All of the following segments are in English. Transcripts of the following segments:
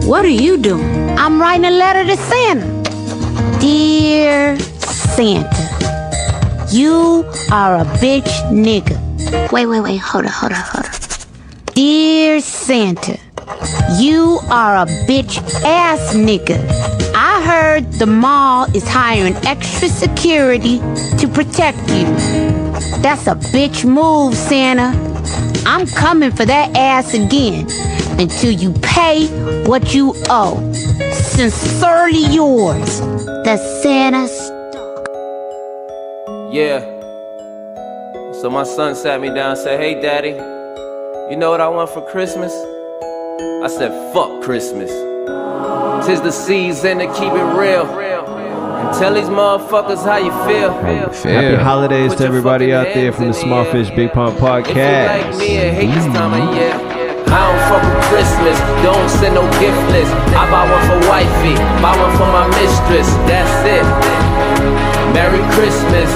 What are you doing? I'm writing a letter to Santa. Dear Santa, you are a bitch nigga. Wait, hold on. Dear Santa, you are a bitch ass nigga. I heard the mall is hiring extra security to protect you. That's a bitch move, Santa. I'm coming for that ass again until you pay what you owe. Sincerely yours, the Santa Star. Yeah. So my son sat me down and said, hey daddy, you know what I want for Christmas? I said, fuck Christmas. 'Tis the season to keep it real. And tell these motherfuckers how you feel. Happy holidays to everybody out there from the Small Fish Big Pond podcast. If you like me and hate this time of year, I don't fuck with Christmas, don't send no gift list. I buy one for wifey, buy one for my mistress, that's it. Merry Christmas.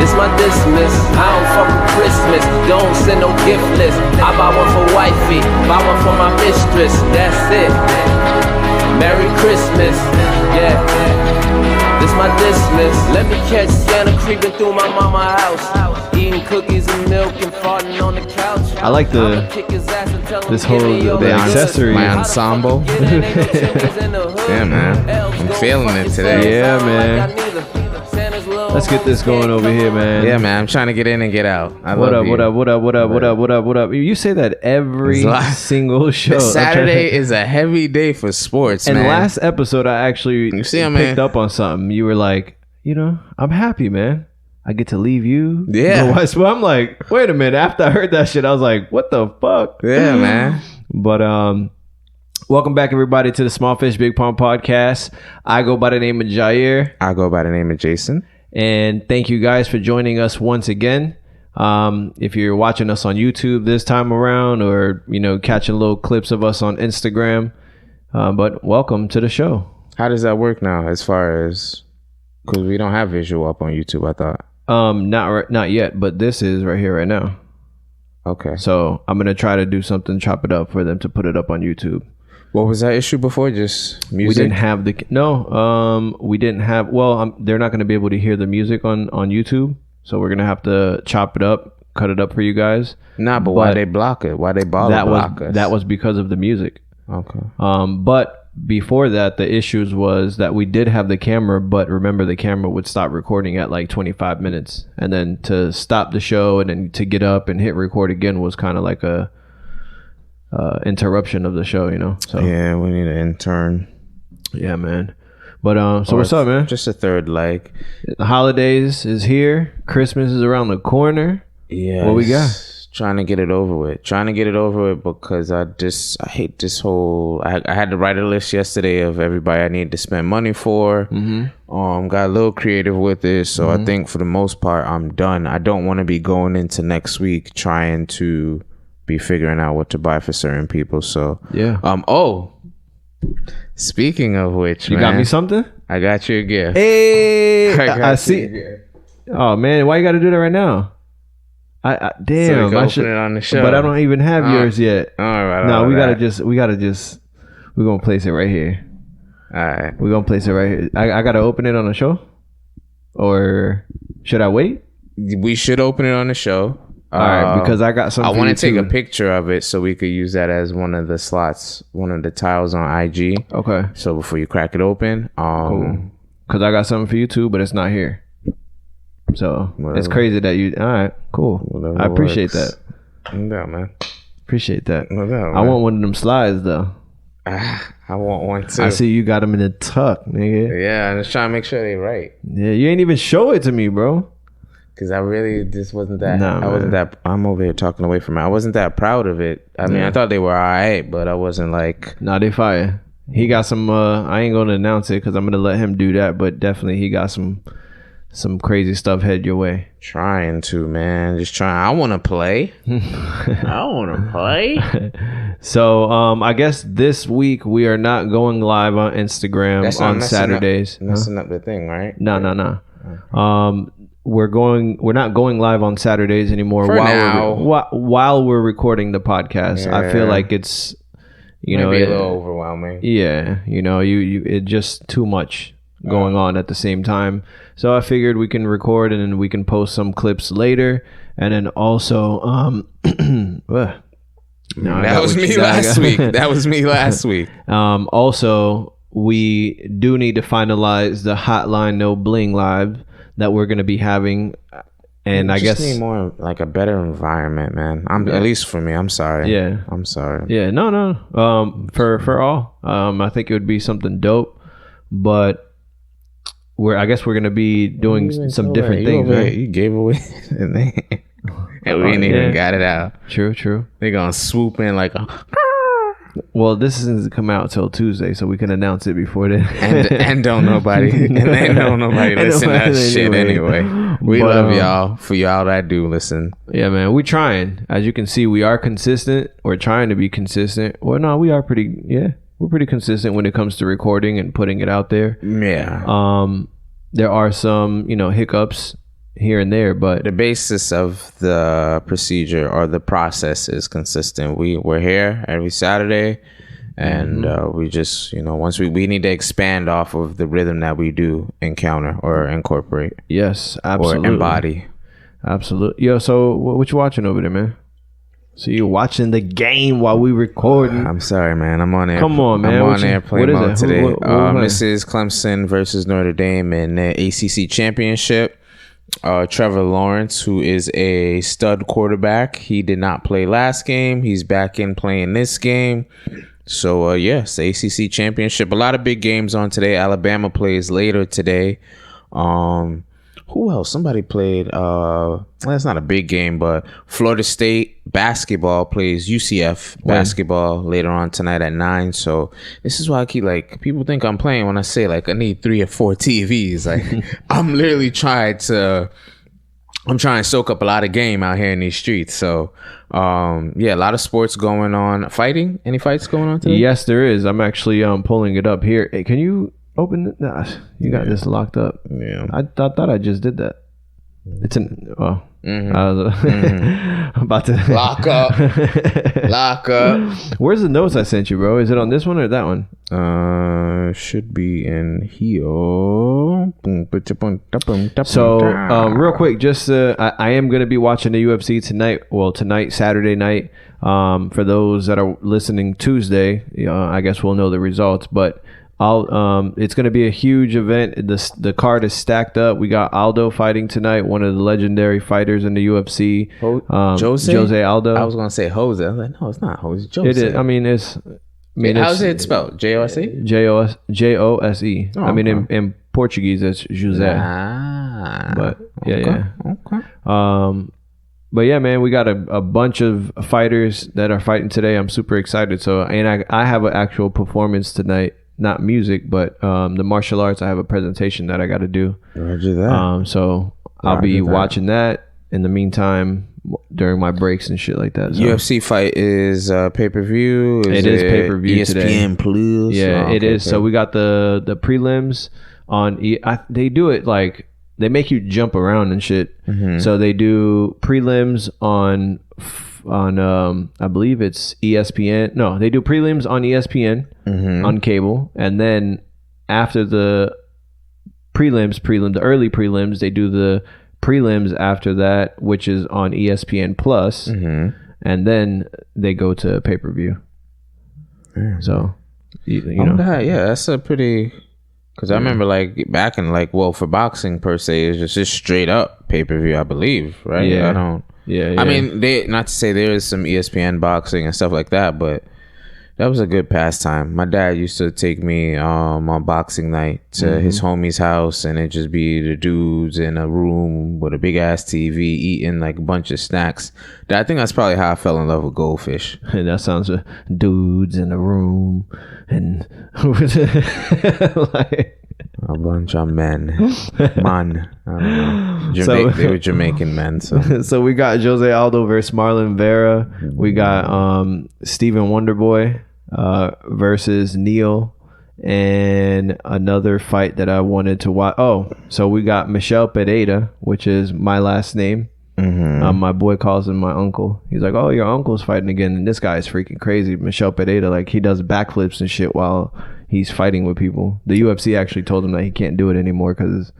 This my dismiss. I don't fuck with Christmas, don't send no gift list. I buy one for wifey, buy one for my mistress, that's it. Merry Christmas, yeah. This my dismiss. Let me catch Santa creeping through my mama's house, eating cookies and milk and farting on the couch. I like this whole the accessory, my ensemble. Yeah, man, I'm feeling it today. Yeah, man. Let's get this going over here, man. Yeah, man. I'm trying to get in and get out. What up? You say that every single show. Saturday is a heavy day for sports, and man. last episode, I actually picked up on something. You were like, I'm happy, man. I get to leave you. Yeah. So I'm like, wait a minute. After I heard that shit, I was like, what the fuck? Yeah, man. But welcome back, everybody, to the Small Fish Big Pond podcast. I go by the name of Jair. I go by the name of Jason. And thank you guys for joining us once again. If you're watching us on YouTube this time around, or catching little clips of us on Instagram, but welcome to the show. How does that work now? As far as, because we don't have visual up on YouTube, I thought. Not yet, but this is right here right now. Okay. So I'm gonna try to do something, chop it up for them to put it up on YouTube. What was that issue before? Just music? We didn't have we didn't have. Well, they're not going to be able to hear the music on YouTube, so we're going to have to chop it up, cut it up for you guys. Nah, but why they block it? Why they block us? That was because of the music. Okay. But before that, the issues was that we did have the camera, but remember the camera would stop recording at like 25 minutes, and then to stop the show and then to get up and hit record again was kind of like a interruption of the show, so yeah, we need an intern. Yeah, man. But so what's up, man? Just a third leg. The holidays is here, Christmas is around the corner. Yeah, what we got? Trying to get it over with because I hate this whole I had to write a list yesterday of everybody I need to spend money for. Got a little creative with it, so I think for the most part I'm done. I don't want to be going into next week trying to be figuring out what to buy for certain people. So yeah. Speaking of which, you got me something? I got you a gift. Hey, I see. Oh man, why you got to do that right now? Damn, so I should put it on the show, but I don't even have yours yet. All right. No, we gotta just we're gonna place it right here. All right, we're gonna place it right here. I gotta open it on the show, or should I wait? We should open it on the show. All right, because I got something. I want to take a picture of it so we could use that as one of the slots, one of the tiles on IG. Okay. So before you crack it open, cool. Because I got something for you too, but it's not here. So whatever. It's crazy that you. All right, cool. Whatever I appreciate that. No doubt, man. Appreciate that. No doubt, I want one of them slides though. I want one too. I see you got them in the tuck, nigga. Yeah, I'm just trying to make sure they right. Yeah, you ain't even show it to me, bro. Because I really just wasn't that. I'm over here talking away from it. I wasn't that proud of it. I mean, I thought they were all right, but I wasn't like. Nah, they fire. He got some. I ain't gonna announce it because I'm gonna let him do that. But definitely, he got some crazy stuff headed your way. Trying to, man. Just trying. I want to play. I want to play. So, I guess this week we are not going live on Instagram on Saturdays. Messing up the thing, right? No. Okay. We're not going live on Saturdays anymore while we're recording the podcast. Yeah. I feel like it's, You Might know, be a little overwhelming. Yeah, you know, you it just too much going on at the same time. So I figured we can record and then we can post some clips later, and then also that was me last week. That was me last week. Also, we do need to finalize the Hotline No Bling live that we're going to be having. And I guess need more like a better environment, man. At least for me. I'm sorry. Yeah, I'm sorry. Yeah, no. For all, I think it would be something dope. But I guess we're gonna be doing some different things. Right? You gave away the name, and we didn't even got it out. True. They're gonna swoop in like a. Well, this isn't come out till Tuesday, so we can announce it before then. and don't nobody listen to that shit anyway. We love y'all. For y'all that do listen. Yeah, man, we trying. As you can see, we are consistent. We're trying to be consistent. Well, no, we are pretty. Yeah, we're pretty consistent when it comes to recording and putting it out there. Yeah. There are some, hiccups here and there, but the basis of the procedure or the process is consistent. We're here every Saturday, and we just once we need to expand off of the rhythm that we do encounter or incorporate. Yes, absolutely. Or embody. Absolutely. Yo, so what you watching over there, man? So you're watching the game while we recording. I'm sorry, man. I'm on air. Come on, man. I'm on airplane mode today. This is Clemson versus Notre Dame in the ACC championship. Trevor Lawrence, who is a stud quarterback, he did not play last game. He's back in playing this game. So yes, the ACC championship. A lot of big games on today. Alabama plays later today. Who else? Somebody played. That's not a big game, but Florida State basketball plays UCF basketball later on tonight at 9. So this is why I keep people think I'm playing when I say I need 3 or 4 TVs. I'm literally trying to soak up a lot of game out here in these streets. So a lot of sports going on. Fighting? Any fights going on today? Yes, there is. I'm actually pulling it up here. Hey, can you open it? Nah, you got this locked up. Yeah. I thought I just did that. It's an I'm about to lock up. Where's the notes I sent you, bro? Is it on this one or that one? Should be in here. So real quick, just I am gonna be watching the UFC tonight. Well, tonight, Saturday night. For those that are listening Tuesday, I guess we'll know the results, but it's going to be a huge event. The card is stacked up. We got Aldo fighting tonight, one of the legendary fighters in the UFC. Jose Aldo. I was going to say Jose. I was like, no, it's not Jose. Jose. It is. I mean, how's it spelled? J-O-S-E? J-O-S-E. Oh, I mean, in Portuguese, it's Jose. But yeah. Okay. But yeah, man, we got a bunch of fighters that are fighting today. I'm super excited. So, and I have an actual performance tonight. Not music, but the martial arts. I have a presentation that I got to do. Roger that. So I'll be watching that in the meantime during my breaks and shit like that. So. UFC fight is pay-per-view. It is pay-per-view ESPN today. Plus. Yeah, it is. So we got the prelims on. They do it they make you jump around and shit. Mm-hmm. So they do prelims on I believe it's ESPN. No, they do prelims on ESPN on cable, and then after the the early prelims, they do the prelims after that, which is on ESPN Plus, and then they go to pay-per-view. So you know, that's a pretty. Because I remember back in for boxing per se, it's just straight up pay-per-view, I believe, right? Yeah. I don't. Yeah. I mean, not to say there is some ESPN boxing and stuff like that, but that was a good pastime. My dad used to take me on boxing night to his homie's house, and it just be the dudes in a room with a big ass TV eating a bunch of snacks. I think that's probably how I fell in love with Goldfish. And that sounds dudes in a room and a bunch of men. Man. I don't know. They were Jamaican men. So we got Jose Aldo versus Marlon Vera. We got Stephen Wonderboy versus Neil. And another fight that I wanted to watch. Oh, so we got Michelle Pereira, which is my last name. My boy calls him my uncle. He's like, oh, your uncle's fighting again, and this guy is freaking crazy. Michel Pereira, like, he does backflips and shit while he's fighting with people. The UFC actually told him that he can't do it anymore because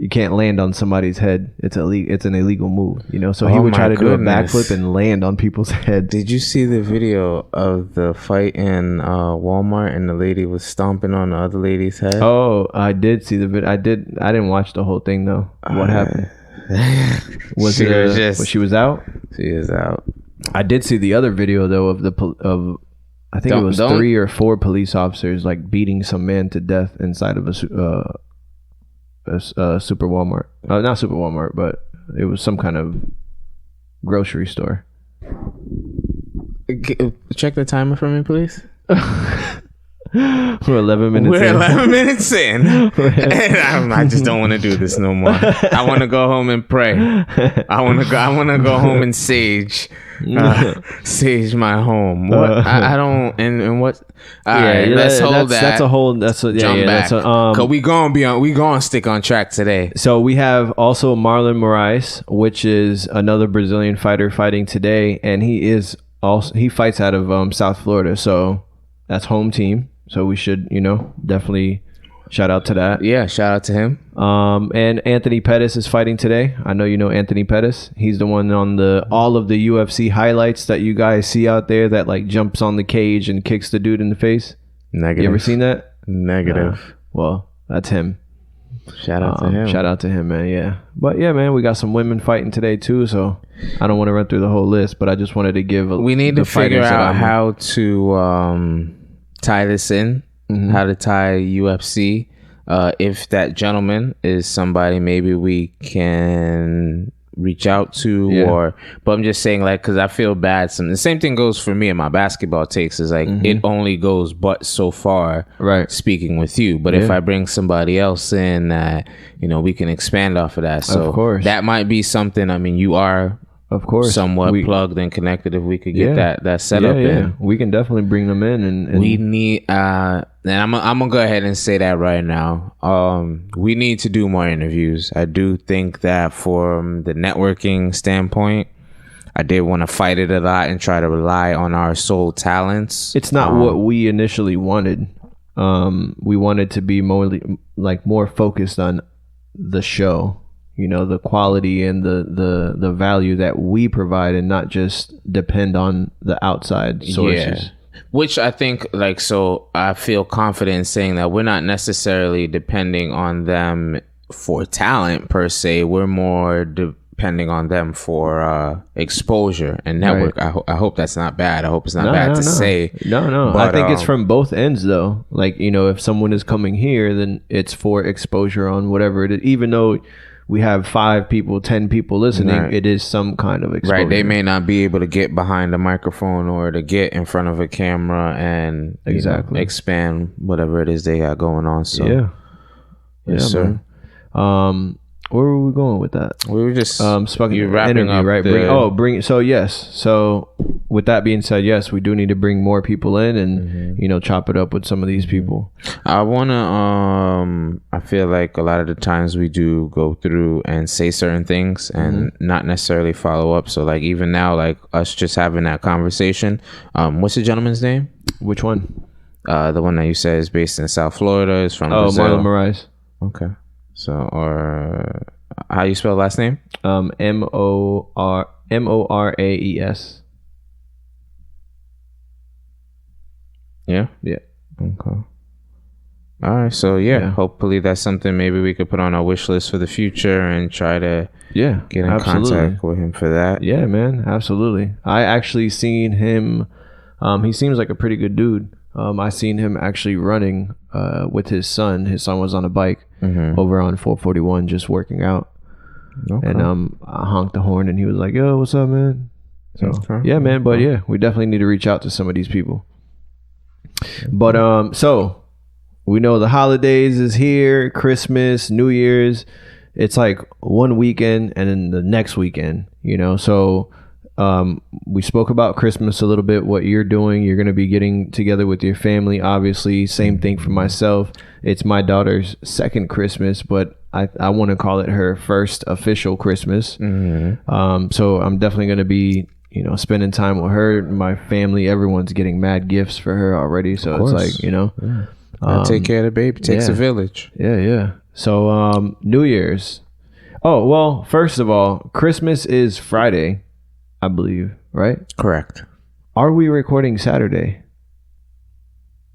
you can't land on somebody's head. It's illegal. It's an illegal move, you know. So he would try to do a backflip and land on people's heads. Did you see the video of the fight in Walmart and the lady was stomping on the other lady's head? Oh, I did see the video. I didn't watch the whole thing though. What happened? Was she was out? She is out. I did see the other video though of I think it was 3 or 4 police officers like beating some man to death inside of a super Walmart. Not super Walmart, but it was some kind of grocery store. Check the timer for me, please. We're 11 minutes We're in. 11 minutes in. And I just don't want to do this no more. I want to go home and pray. I want to go home and sage my home. What I don't and what all right, let's hold that. That's a whole jump back. Cause we gonna stick on track today. So we have also Marlon Moraes, which is another Brazilian fighter fighting today, and he fights out of South Florida, so that's home team. So we should, definitely shout out to that. Yeah, shout out to him. And Anthony Pettis is fighting today. I know you know Anthony Pettis. He's the one on all of the UFC highlights that you guys see out there that like jumps on the cage and kicks the dude in the face. Negative. You ever seen that? Negative. Well, that's him. Shout out to him. Shout out to him, man. Yeah. But yeah, man, we got some women fighting today too. So I don't want to run through the whole list, but I just wanted to give. We need to figure out how to tie this in. How to tie UFC. If that gentleman is somebody maybe we can reach out to, but I'm just saying, like, because I feel bad. The same thing goes for me in my basketball takes is like it only goes but so far, right? Speaking with you, but if I bring somebody else in that we can expand off of that. So of course, that might be something. I mean, you are of course somewhat plugged and connected. If we could get that set up in, we can definitely bring them in, and we need and I'm gonna go ahead and say that right now. We need to do more interviews. I do think that from the networking standpoint, I did want to fight it a lot and try to rely on our sole talents. It's not what we initially wanted. We wanted to be more focused on the show, the quality and the value that we provide, and not just depend on the outside sources. Which I think, so I feel confident in saying that we're not necessarily depending on them for talent per se. We're more depending on them for exposure and network. Right. I hope that's not bad. I hope it's not bad to say. No. But I think it's from both ends, though. Like, if someone is coming here, then it's for exposure on whatever it is. Even though we have 5 people, 10 people listening, it is some kind of exposure. Right. They may not be able to get behind a microphone or to get in front of a camera and expand whatever it is they got going on. So yes, sir. Man. Where were we going with that? We were just you wrapping interview, up, right? So yes. So with that being said, yes, we do need to bring more people in and chop it up with some of these people. I wanna I feel like a lot of the times we do go through and say certain things and not necessarily follow up. So like even now, like us just having that conversation. What's the gentleman's name? Which one? The one that you said is based in South Florida, is from Brazil. Marlon Moraes. Okay. So, or how you spell last name? Moraes. Yeah. Yeah. Okay. All right. So hopefully that's something maybe we could put on our wish list for the future and try to get in contact with him for that. Yeah, man. Absolutely. I actually seen him. He seems like a pretty good dude. I seen him actually running with his son. His son was on a bike over on 441 just working out. Okay. And I honked the horn and he was like, yo, what's up, man? So yeah, man. But yeah, we definitely need to reach out to some of these people. But so we know the holidays is here, Christmas, New Year's. It's like one weekend and then the next weekend, so we spoke about Christmas a little bit, what you're doing. You're going to be getting together with your family, obviously. Same thing for myself. It's my daughter's second Christmas, but I want to call it her first official Christmas. Mm-hmm. So I'm definitely going to be, spending time with her, my family. Everyone's getting mad gifts for her already. So it's like, take care of the baby. Takes a village. Yeah. So New Year's. Oh, well, first of all, Christmas is Friday, I believe, right? Correct. Are we recording Saturday?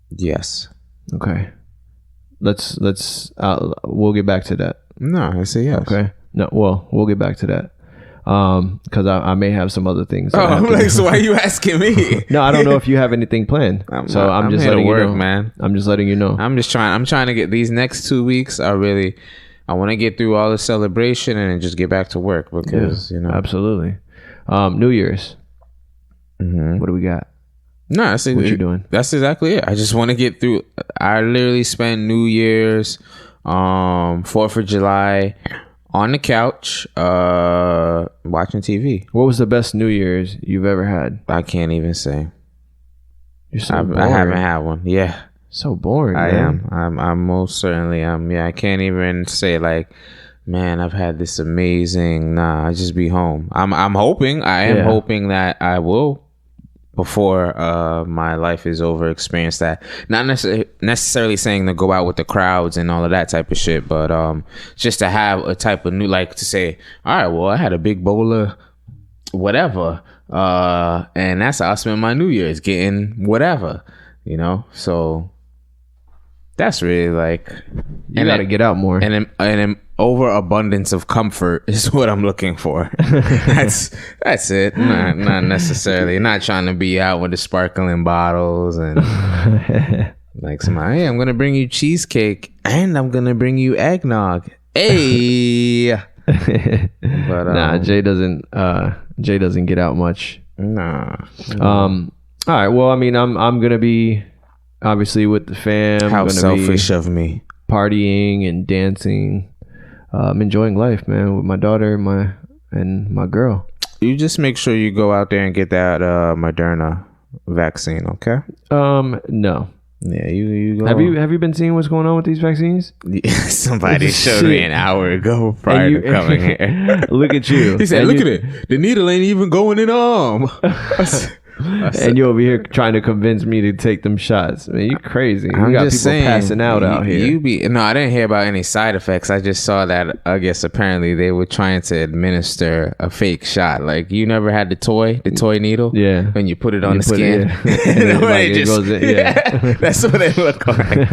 Yes. Okay. Let's we'll get back to that. No, I say yes. Okay. No, well, we'll get back to that. Because I may have some other things. Oh, I'm like, so why are you asking me? No, I don't know if you have anything planned. I'm just letting you know, man. I'm just letting you know. I'm trying to get these next 2 weeks. I want to get through all the celebration and then just get back to work because absolutely. New Year's. Mm-hmm. What do we got? No, what you doing? That's exactly it. I just want to get through. I literally spent New Year's, 4th of July on the couch, watching TV. What was the best New Year's you've ever had? I can't even say. You're so boring. I haven't had one. Yeah. So boring. I man. am. I'm most certainly am. Yeah, I can't even say like, man, I've had this amazing. Nah, I just be home. I'm hoping. I am hoping that I will, before my life is over, experience that. Not necessarily saying to go out with the crowds and all of that type of shit, but just to have a type of new, like to say, all right, well, I had a big bowl of whatever, and that's how I spent my New Year's, getting whatever, so that's really like, you gotta get out more, and an overabundance of comfort is what I'm looking for. That's it. Not necessarily. Not trying to be out with the sparkling bottles and like somebody. Hey, I'm gonna bring you cheesecake and I'm gonna bring you eggnog. Hey. But nah, Jay doesn't get out much. Nah. All right. Well, I mean, I'm gonna be obviously with the fam. How gonna selfish be of me. Partying and dancing. I'm enjoying life, man, with my daughter and my girl. You just make sure you go out there and get that Moderna vaccine, okay? No. Yeah, you go. Have you been seeing what's going on with these vaccines? Somebody showed me an hour ago prior to coming here. Look at you. He said, "Look at it. The needle ain't even going in the arm." And you over here trying to convince me to take them shots. Man, you crazy. I'm we got just people saying, passing out here. No, I didn't hear about any side effects. I just saw that, I guess apparently they were trying to administer a fake shot. Like, you never had the toy needle? Yeah. When you put it on the skin. It goes in, yeah. That's what they look like.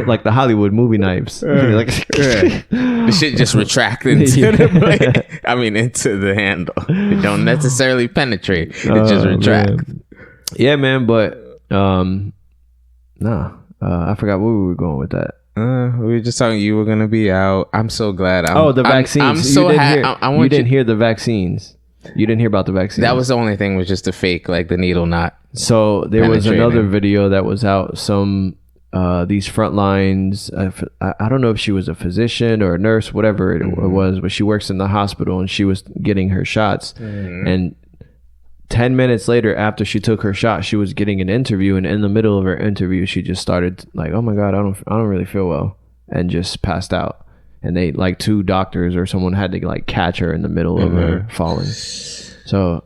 Like the Hollywood movie knives. Like, the shit just retract into into the handle. It don't necessarily penetrate. It just retract. Yeah, man, but I forgot where we were going with that. We were just talking. You were gonna be out. I'm so glad. The vaccines. I'm so happy. You didn't hear the vaccines. You didn't hear about the vaccines. That was the only thing. Was just a fake, like the needle not. So there was another video that was out. Some these front lines. I don't know if she was a physician or a nurse, whatever it was, but she works in the hospital and she was getting her shots. And 10 minutes later, after she took her shot, she was getting an interview, and in the middle of her interview, she just started like, "Oh my God, I don't really feel well," and just passed out. And they, like, 2 doctors or someone had to like catch her in the middle of her falling. So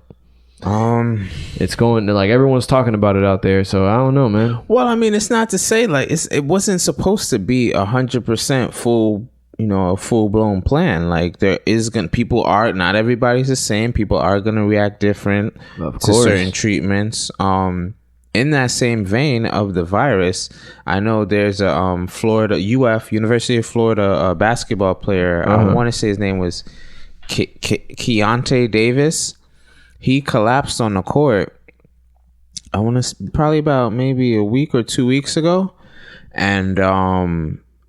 it's going to, like, everyone's talking about it out there. So I don't know, man. Well, I mean, it's not to say like it wasn't supposed to be 100% full. A full-blown plan. Like, there is not everybody's the same. People are gonna react different to certain treatments. In that same vein of the virus, I know there's a University of Florida basketball player. I want to say his name was Keontae Davis. He collapsed on the court. I want to probably about maybe a week or 2 weeks ago, and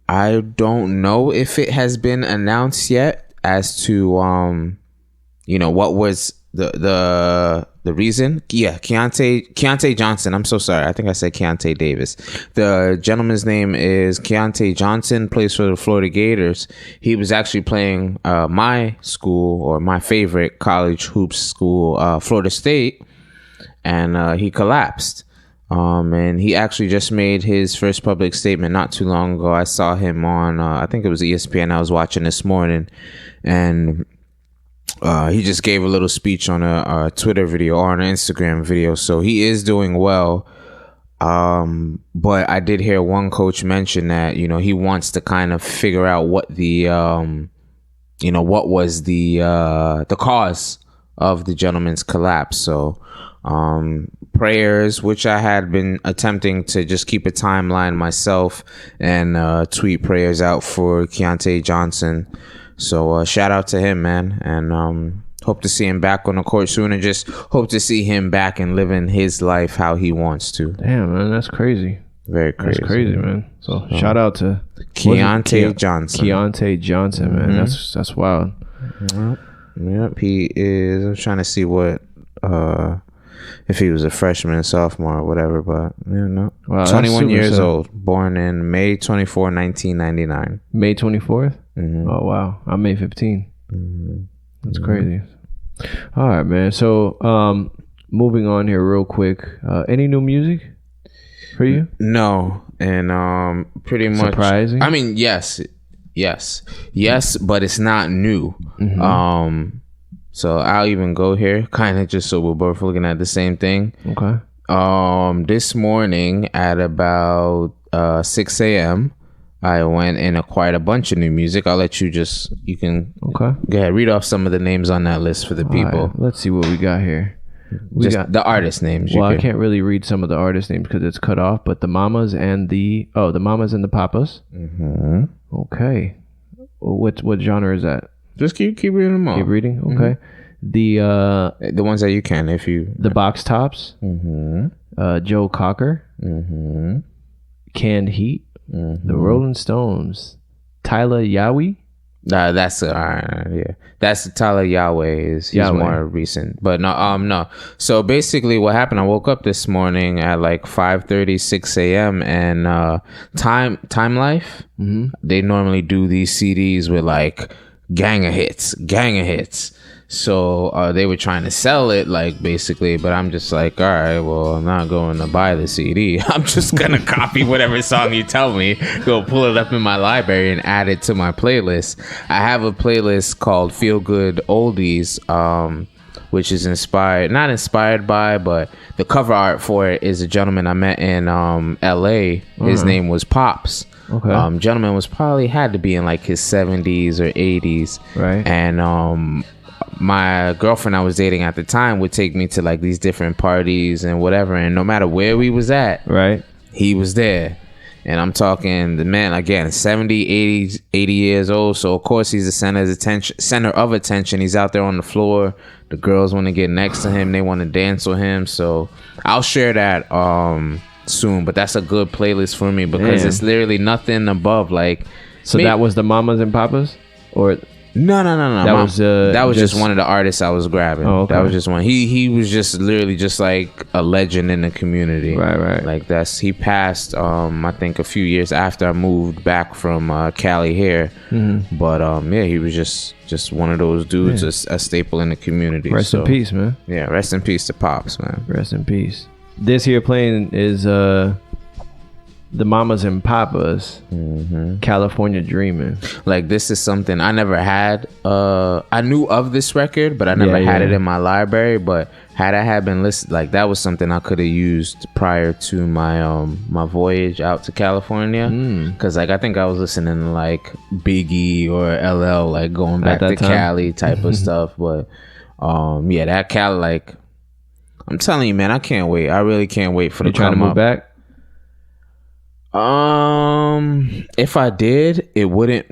I don't know if it has been announced yet as to what was the reason. Yeah, Keontae Johnson. I'm so sorry. I think I said Keontae Davis. The gentleman's name is Keontae Johnson, plays for the Florida Gators. He was actually playing my school, or my favorite college hoops school, Florida State, and he collapsed. And he actually just made his first public statement not too long ago. I saw him on, I think it was ESPN. I was watching this morning, and he just gave a little speech on a Twitter video or on an Instagram video. So he is doing well. But I did hear one coach mention that, he wants to kind of figure out what the, what was the cause of the gentleman's collapse. So, prayers, which I had been attempting to just keep a timeline myself and tweet prayers out for Keontae Johnson. So shout out to him, man, and hope to see him back on the court soon, and just hope to see him back and living his life how he wants to. Damn, man, that's crazy. Very crazy. That's crazy, man. So shout out to Keontae Johnson. Keontae Johnson, man. That's wild. Yep, he is. I'm trying to see what if he was a freshman, sophomore, or whatever, but wow, 21 years old, born in May 24, 1999. May 24th? Oh, wow. I'm May 15. That's crazy. All right, man. So, moving on here real quick. Any new music for you? No. And pretty much... Surprising? I mean, yes, but it's not new. So I'll even go here, kind of just so we're both looking at the same thing. Okay. This morning at about 6 a.m., I went and acquired a bunch of new music. I'll let you can go ahead, read off some of the names on that list for the people. Right, let's see what we got here. We got the artist names. Well, I can't really read some of the artist names because it's cut off, but the Mamas and the Mamas and the Papas. Okay. What genre is that? Just keep reading them all. Keep reading? Okay. The ones that you can, if you... The Box Tops. Joe Cocker. Canned Heat. The Rolling Stones. Tyler Yahweh. That's Tyler Yahweh. He's more recent, but no. So basically, what happened? I woke up this morning at like 5:30, 6 a.m. and Time Life. They normally do these CDs with like gang of hits. So they were trying to sell it, like, basically, but I'm just like, all right, well, I'm not going to buy the CD. I'm just gonna copy whatever song you tell me, go pull it up in my library and add it to my playlist. I have a playlist called Feel Good Oldies, which is not inspired by, but the cover art for it is a gentleman I met in LA. His name was Pops. Okay. Gentleman had to be in like his 70s or 80s, right? And my girlfriend I was dating at the time would take me to like these different parties and whatever, and no matter where we was at, right, he was there. And I'm talking the man, again, 70, 80 years old, so of course he's the center of attention. He's out there on the floor. The girls want to get next to him, they want to dance with him. So I'll share that soon, but that's a good playlist for me because it's literally nothing above like. So that was the Mamas and Papas, or no. That was just one of the artists I was grabbing. Oh, okay. That was just one. He was just literally just like a legend in the community. Right. Like he passed. I think a few years after I moved back from Cali here. But he was just one of those dudes, a staple in the community. Rest in peace, man. Yeah, rest in peace to Pops, man. Rest in peace. This here playing is the Mamas and Papas, California Dreaming. Like, this is something I never had. I knew of this record, but I never had it in my library. But had I had been listened, like, that was something I could have used prior to my my voyage out to California. Because like I think I was listening to like Biggie or LL, like going back to Cali type of stuff. But that Cali, like, I'm telling you, man, I can't wait. I really can't wait for the trying to move back. If I did, it wouldn't,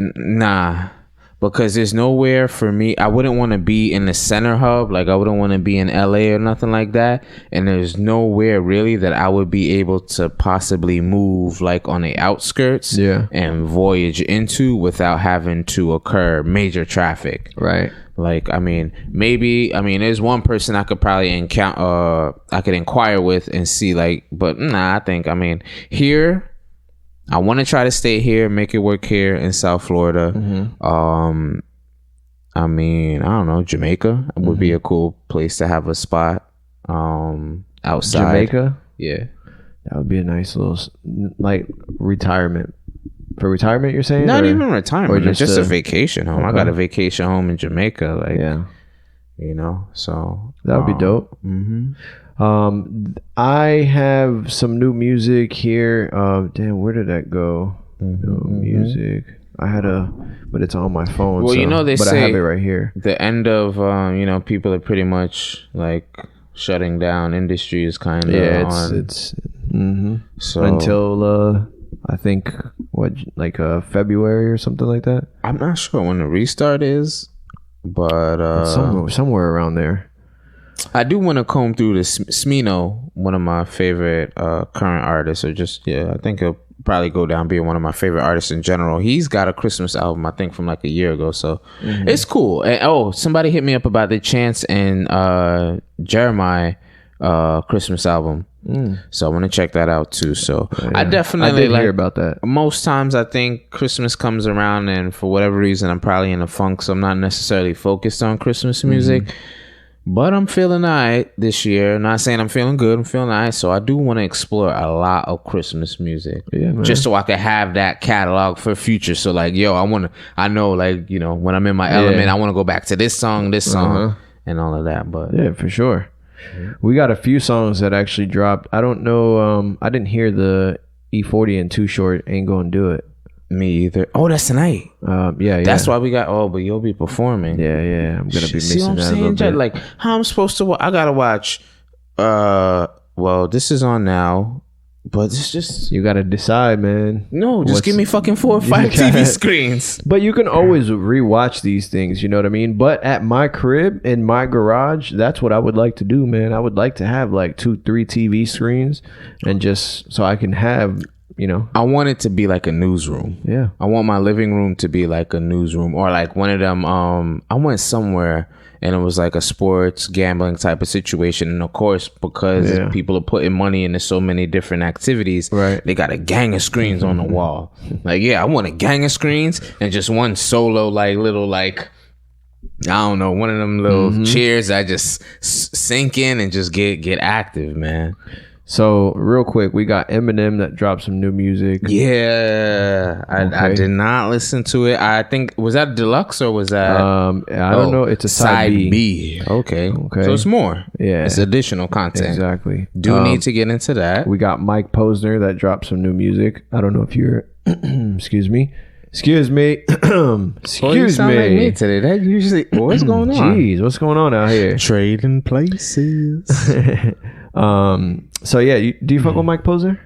because there's nowhere for me. I wouldn't want to be in the center hub. Like, I wouldn't want to be in LA or nothing like that. And there's nowhere really that I would be able to possibly move like on the outskirts and voyage into without having to occur major traffic. Right. Like, there's one person I could probably I could inquire with and see, like, but I think, here, I want to try to stay here, make it work here in South Florida. I don't know, Jamaica would be a cool place to have a spot outside. Jamaica? Yeah. That would be a nice little like retirement. For retirement, you're saying? Not or, even retirement. or It's just a vacation home. I Okay. got a vacation home in Jamaica. Like, Yeah, you know, so that would be dope. I have some new music here. Damn, where did that go? Music. I had but it's on my phone. Well, you know, they but say I have it right here. the end of, you know, people are pretty much like shutting down. Industry is kind of It's so until I think February or something like that. I'm not sure when the restart is, but somewhere around there. I do want to comb through this Smino, one of my favorite current artists, or just I think he'll probably go down being one of my favorite artists in general. He's got a Christmas album, I think, from like a year ago, so it's cool. And somebody hit me up about the Chance and Jeremiah Christmas album, so I want to check that out too. So I definitely hear about that. Most times I think Christmas comes around, and for whatever reason I'm probably in a funk, so I'm not necessarily focused on Christmas music. But I'm feeling alright this year. Not saying I'm feeling good. I'm feeling alright. So I do want to explore a lot of Christmas music. Yeah, man. Just so I can have that catalog for future. So like, I know like, you know, when I'm in my element, I want to go back to this song, and all of that. But yeah, for sure. We got a few songs that actually dropped. I don't know. I didn't hear the E40 and Too Short Ain't Gonna Do It. Me either. Oh, that's tonight. Yeah. That's why we got. Oh, but you'll be performing. Yeah. I'm gonna be See missing what I'm that a saying, little Jay? bit. Like, how I'm supposed to? I gotta watch. Well, this is on now, but it's just You gotta decide, man. no. Just give me fucking 4 or 5 TV screens. But you can always rewatch these things, you know what I mean? But at my crib, in my garage, that's what I would like to do, man. I would like to have like 2-3 TV screens, and just so I can have, you know. I want it to be like a newsroom. Yeah. I want my living room to be like a newsroom, or like one of them. I went somewhere and it was like a sports gambling type of situation, and of course, because people are putting money into so many different activities, right, they got a gang of screens on the wall. Like, I want a gang of screens and just one solo like little like, I don't know, one of them little chairs I just sink in and just get active, man. So real quick, we got Eminem that dropped some new music. Yeah, I did not listen to it. I think, was that deluxe or was that? I don't know. It's a side B. Okay. So it's more. Yeah, it's additional content. Exactly. Need to get into that. We got Mike Posner that dropped some new music. I don't know if you're. Excuse me. Excuse me like me today. That usually. What's going on? Jeez, what's going on out here? Trading places. So yeah, do you fuck with Mike Posner?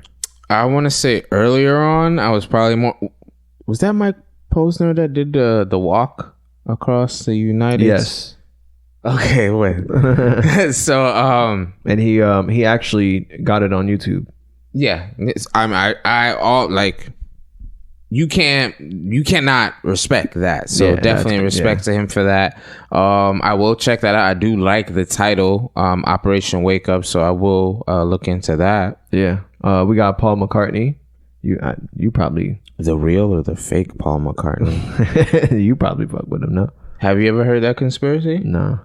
I want to say earlier on, I was probably more. Was that Mike Posner that did the walk across the United? Yes. Okay, wait. So and he actually got it on YouTube. Yeah, I all like. You cannot respect that. So definitely respect to him for that. I will check that out. I do like the title, Operation Wake Up, so I will look into that. Yeah. We got Paul McCartney. You probably the real or the fake Paul McCartney. You probably fuck with him, no? Have you ever heard that conspiracy? No.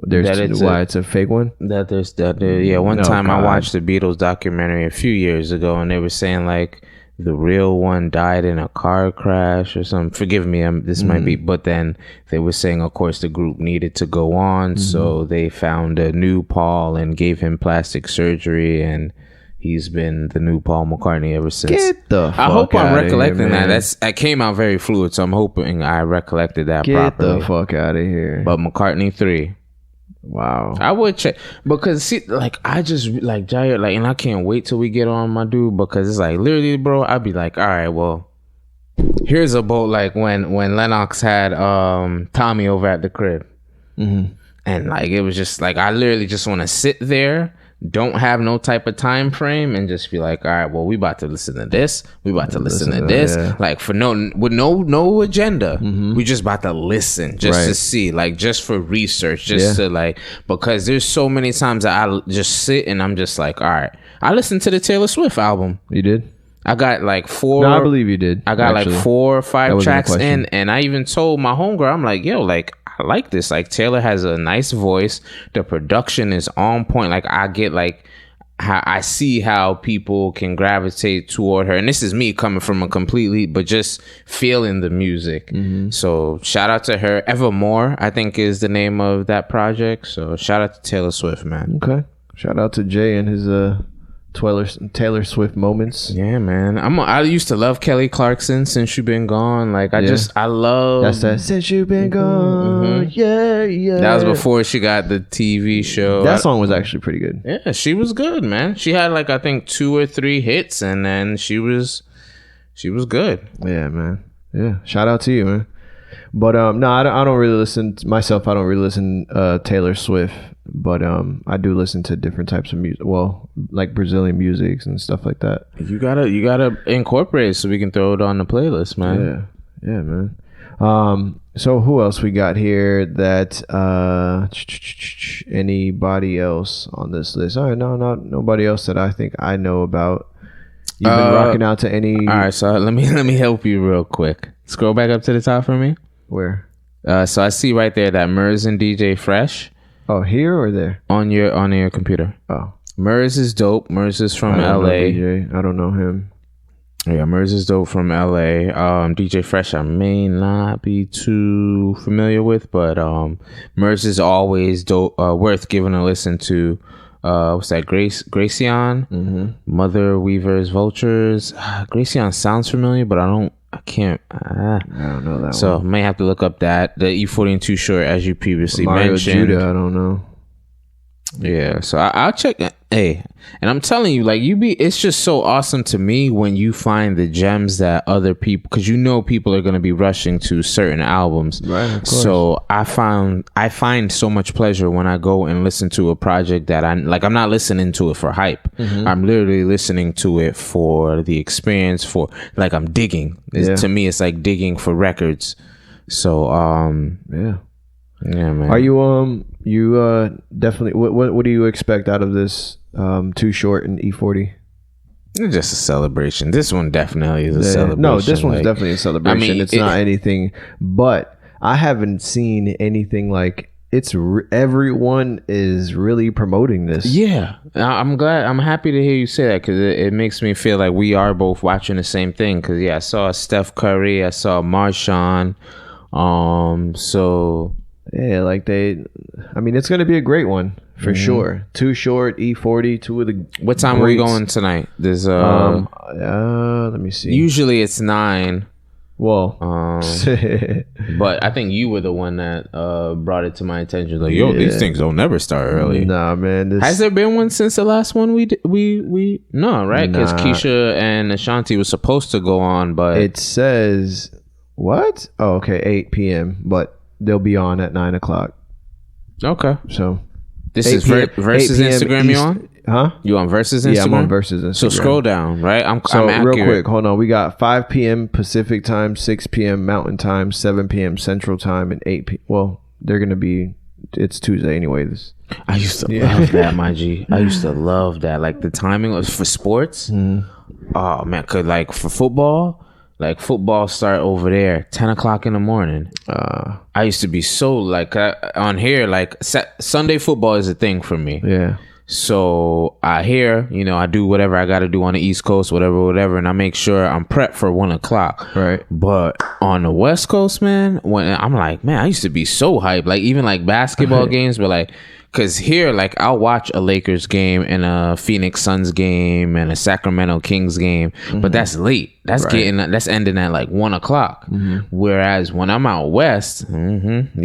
It's a fake one? One time I watched the Beatles documentary a few years ago, and they were saying like the real one died in a car crash or something. Forgive me, this might be, but then they were saying, of course, the group needed to go on, so they found a new Paul and gave him plastic surgery, and he's been the new Paul McCartney ever since. Get the fuck I hope I'm recollecting here, that. That came out very fluid, so I'm hoping I recollected that properly. Get the fuck out of here. But McCartney 3. Wow. I would check, because see, like, I just like Jair, like, and I can't wait till we get on, my dude, because it's like literally, bro, I'd be like, all right, well, here's a boat, like when Lennox had Tommy over at the crib, and like it was just like I literally just want to sit there, don't have no type of time frame, and just be like, all right, well, we about to listen to this, we about to listen to this, like for no agenda, we just about to listen just to see, like just for research, just to like, because there's so many times that I just sit and I'm just like, all right, I listened to the Taylor Swift album. You did? I got like 4. No, I believe you did. I got like 4 or 5 tracks in, and I even told my homegirl, I'm like, yo, like, I like this. Like, Taylor has a nice voice. The production is on point. Like, I get like, I see how people can gravitate toward her, and this is me coming from a completely, but just feeling the music. So shout out to her. Evermore, I think, is the name of that project. So shout out to Taylor Swift, man. Okay, shout out to Jay and his Taylor Swift moments. Yeah, man. I used to love Kelly Clarkson since you've been gone. Like I love that's that since you've been gone. Yeah. That was before she got the TV show. That song was actually pretty good. Yeah, she was good, man. She had like I think 2 or 3 hits, and then she was good. Yeah, man. Yeah, shout out to you, man. But no, I don't really listen myself. I don't really listen Taylor Swift, but I do listen to different types of music. Well, like Brazilian music and stuff like that. You gotta incorporate it so we can throw it on the playlist, man. Yeah, man. So who else we got here? That anybody else on this list? All right, nobody else that I think I know about. You've been rocking out to any? All right, so let me help you real quick. Scroll back up to the top for me. Where? So I see right there that Murs and DJ Fresh. Oh, here or there? On your computer. Oh. Murs is dope. Murs is from LA. I don't know him. Yeah, Murs is dope from LA. DJ Fresh I may not be too familiar with, but Murs is always dope, worth giving a listen to. What's that? Gracian? Mother Weaver's Vultures. Gracian sounds familiar, but I don't know that so one. So may have to look up that. The E40 Too Short, as you previously mentioned. Judah, I don't know. Yeah, so I'll check. Hey, and I'm telling you, like it's just so awesome to me when you find the gems that other people, because people are going to be rushing to certain albums. Right. Of course. So I find so much pleasure when I go and listen to a project that I'm not listening to it for hype. I'm literally listening to it for the experience. For like I'm digging. To me, it's like digging for records. So yeah, man. Are you definitely what do you expect out of this Too Short and E40? It's just a celebration. This one definitely is a celebration. No, this one's definitely a celebration. I mean, it's not anything, but I haven't seen anything like everyone is really promoting this. Yeah, I'm glad. I'm happy to hear you say that, because it makes me feel like we are both watching the same thing. Because I saw Steph Curry, I saw Marshawn. So yeah, like it's going to be a great one for sure. Too Short, E40, two of the. What time are we going tonight? There's let me see. Usually it's 9. Well, but I think you were the one that brought it to my attention. Like, these things don't never start early. Nah, man. Has there been one since the last one we no, right? Because Keisha and Ashanti was supposed to go on, but it says what? Oh, okay, 8 p.m. But they'll be on at 9 o'clock. Okay, so this is Versus Instagram. You on? Huh? You on Versus Instagram? Yeah, I'm on Versus Instagram. So scroll down, right? I'm real quick. Hold on. We got 5 p.m. Pacific time, 6 p.m. Mountain time, 7 p.m. Central time, and 8 p.m. Well, they're gonna be. It's Tuesday anyway. I used to love that, my G. I used to love that. Like the timing was for sports. Oh man, cause like for football. Like football start over there 10 o'clock in the morning. I used to be so like on here, like Sunday football is a thing for me. Yeah. So I do whatever I got to do on the East Coast, whatever. And I make sure I'm prepped for 1 o'clock. Right. But on the West Coast, man, when I'm like, man, I used to be so hyped. Like even like basketball games, but like, because here, like, I'll watch a Lakers game and a Phoenix Suns game and a Sacramento Kings game, but that's late. That's that's ending at like 1 o'clock. Whereas when I'm out west, the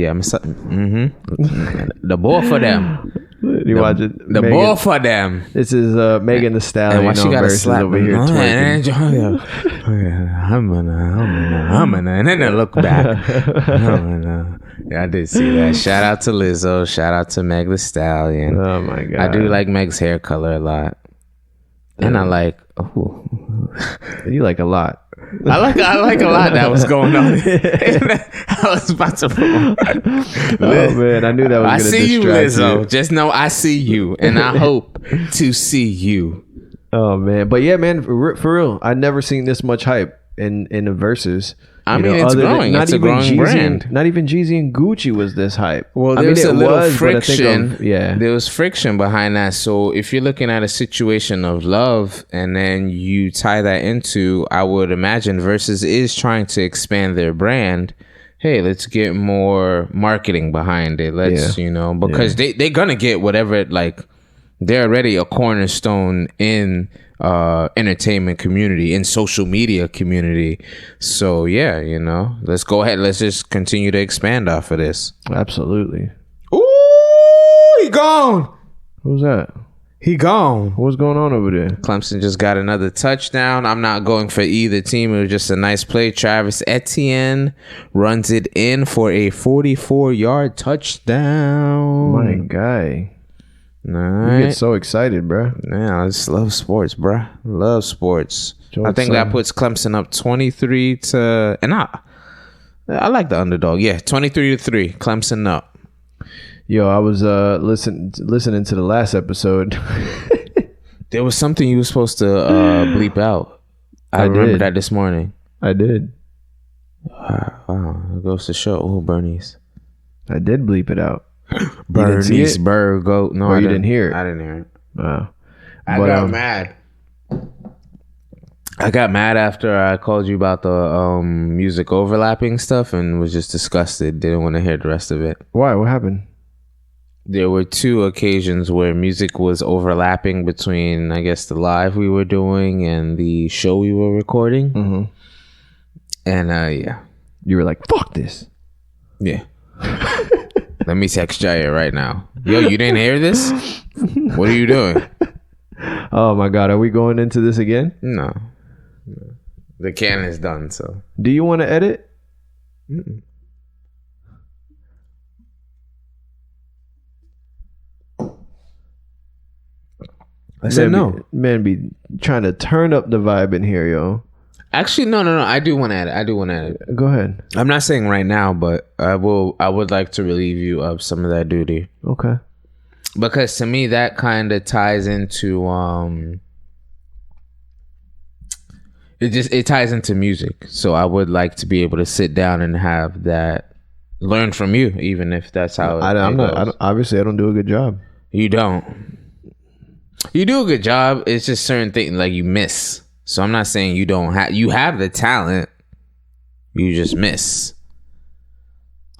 ball for them. You watch it. The ball for them. This is Megan Thee Stallion. And she got a slap over here twerking. And then they look back. Yeah, I did see that. Shout out to Lizzo. Shout out to Meg Thee Stallion. Oh my god. I do like Meg's hair color a lot. And I like you like a lot. I like a lot that was going on. I was about to oh man, I knew that was I gonna see you, distract Lizzo. you. Just know I see you, and I hope to see you. Oh man, but yeah, man, for real, I'd never seen this much hype in the verses. I mean, it's growing. It's a growing brand. Not even Jeezy and Gucci was this hype. Well, I there's mean, a little friction. Yeah, there was friction behind that. So if you're looking at a situation of love and then you tie that into, I would imagine Versus is trying to expand their brand. Hey, let's get more marketing behind it. Let's, because they're gonna get whatever, like, they're already a cornerstone in entertainment community, in social media community. So yeah, let's go ahead. Let's just continue to expand off of this. Absolutely. Ooh, he gone. Who's that? He gone. What's going on over there? Clemson just got another touchdown. I'm not going for either team. It was just a nice play. Travis Etienne runs it in for a 44-yard touchdown. My guy. All right. You get so excited, bro. Yeah, I just love sports, bro. Love sports. I think that puts Clemson up 23 to, and I like the underdog. Yeah, 23-3. Clemson up. Yo, I was listening to the last episode. There was something you were supposed to bleep out. I remember that this morning. I did. Wow, it goes to show. Oh, Bernice. I did bleep it out. Bernice Burgo. No, you didn't hear it. I didn't hear it. Wow. I got mad. I got mad after I called you about the music overlapping stuff and was just disgusted. Didn't want to hear the rest of it. Why? What happened? There were 2 occasions where music was overlapping between, I guess, the live we were doing and the show we were recording. Mm-hmm. And yeah. You were like, fuck this. Yeah. Let me text Jair right now. Yo, you didn't hear this? What are you doing? Oh my God, are we going into this again? No. The can is done, so. Do you want to edit? Mm-mm. I said no. Man be trying to turn up the vibe in here, yo. Actually, no. I do want to edit. Go ahead. I'm not saying right now, but I would like to relieve you of some of that duty. Okay. Because to me, that kind of ties into it ties into music. So I would like to be able to sit down and have that, learn from you, even if that's how it goes. Obviously, I don't do a good job. You don't. You do a good job. It's just certain things like you miss. So I'm not saying you don't have. You have the talent. You just miss.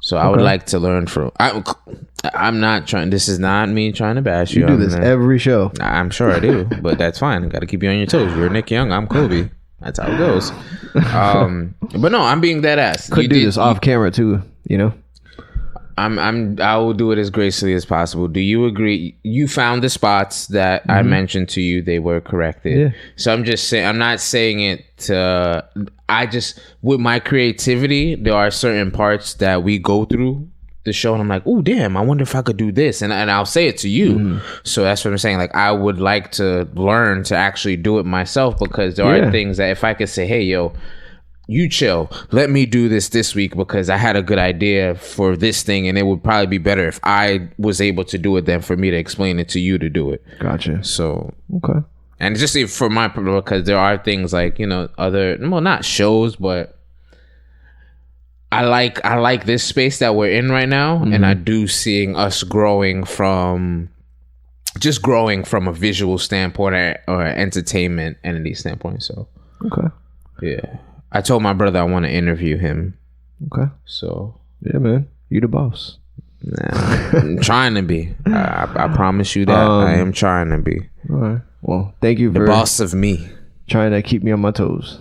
So I would like to learn from. I'm not trying. This is not me trying to bash you. You do this every show. I'm sure I do, but that's fine. Got to keep you on your toes. You're Nick Young. I'm Kobe. That's how it goes. But no, I'm being dead ass. Could do this off camera too. I will do it as gracefully as possible. Do you agree? You found the spots that I mentioned to you. They were corrected. Yeah. So I'm just saying, I'm not saying it to, with my creativity, there are certain parts that we go through the show and I'm like, oh, damn, I wonder if I could do this. And I'll say it to you. So that's what I'm saying. Like, I would like to learn to actually do it myself because there are things that if I could say, hey, yo, you chill. Let me do this week because I had a good idea for this thing and it would probably be better if I was able to do it than for me to explain it to you to do it. Gotcha. So, okay. And just for my, because there are things like, not shows, but I like this space that we're in right now. And I do seeing us growing from a visual standpoint or entertainment entity standpoint. So, okay. Yeah. I told my brother I want to interview him. Okay. So. Yeah, man. You the boss. Nah, I'm trying to be. I promise you that. I am trying to be. All right. Well, thank you for the boss of me. Trying to keep me on my toes.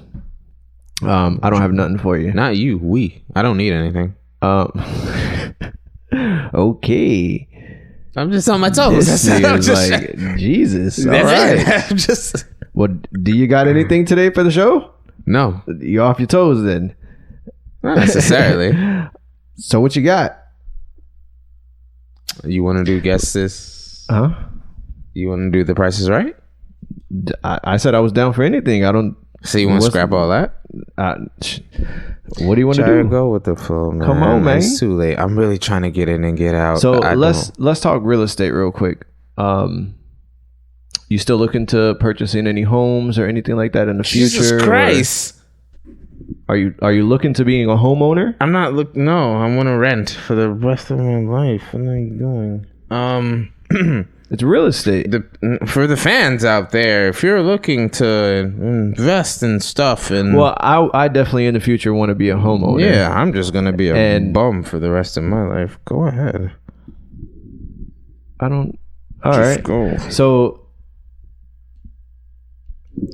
I don't have nothing for you. Not you. We. I don't need anything. Okay. I'm just on my toes. This is like Jesus. All right. I'm just. Well, do you got anything today for the show? No. You off your toes then? Not necessarily. So what you got? You want to do guess this? Huh? You want to do the Price is Right? I said I was down for anything. I don't. So you want to scrap all that? What do you want to do? Go with the flow, man. Come on, man. It's too late. I'm really trying to get in and get out. So let's talk real estate real quick. You still looking to purchasing any homes or anything like that in the future? Jesus Christ. Are you looking to being a homeowner? I'm not no, I want to rent for the rest of my life. What are you doing? It's real estate. For the fans out there, if you're looking to invest in stuff and Well, I definitely in the future want to be a homeowner. yeah, I'm just gonna be a bum for the rest of my life. Go ahead. I don't. All Just right. go. So.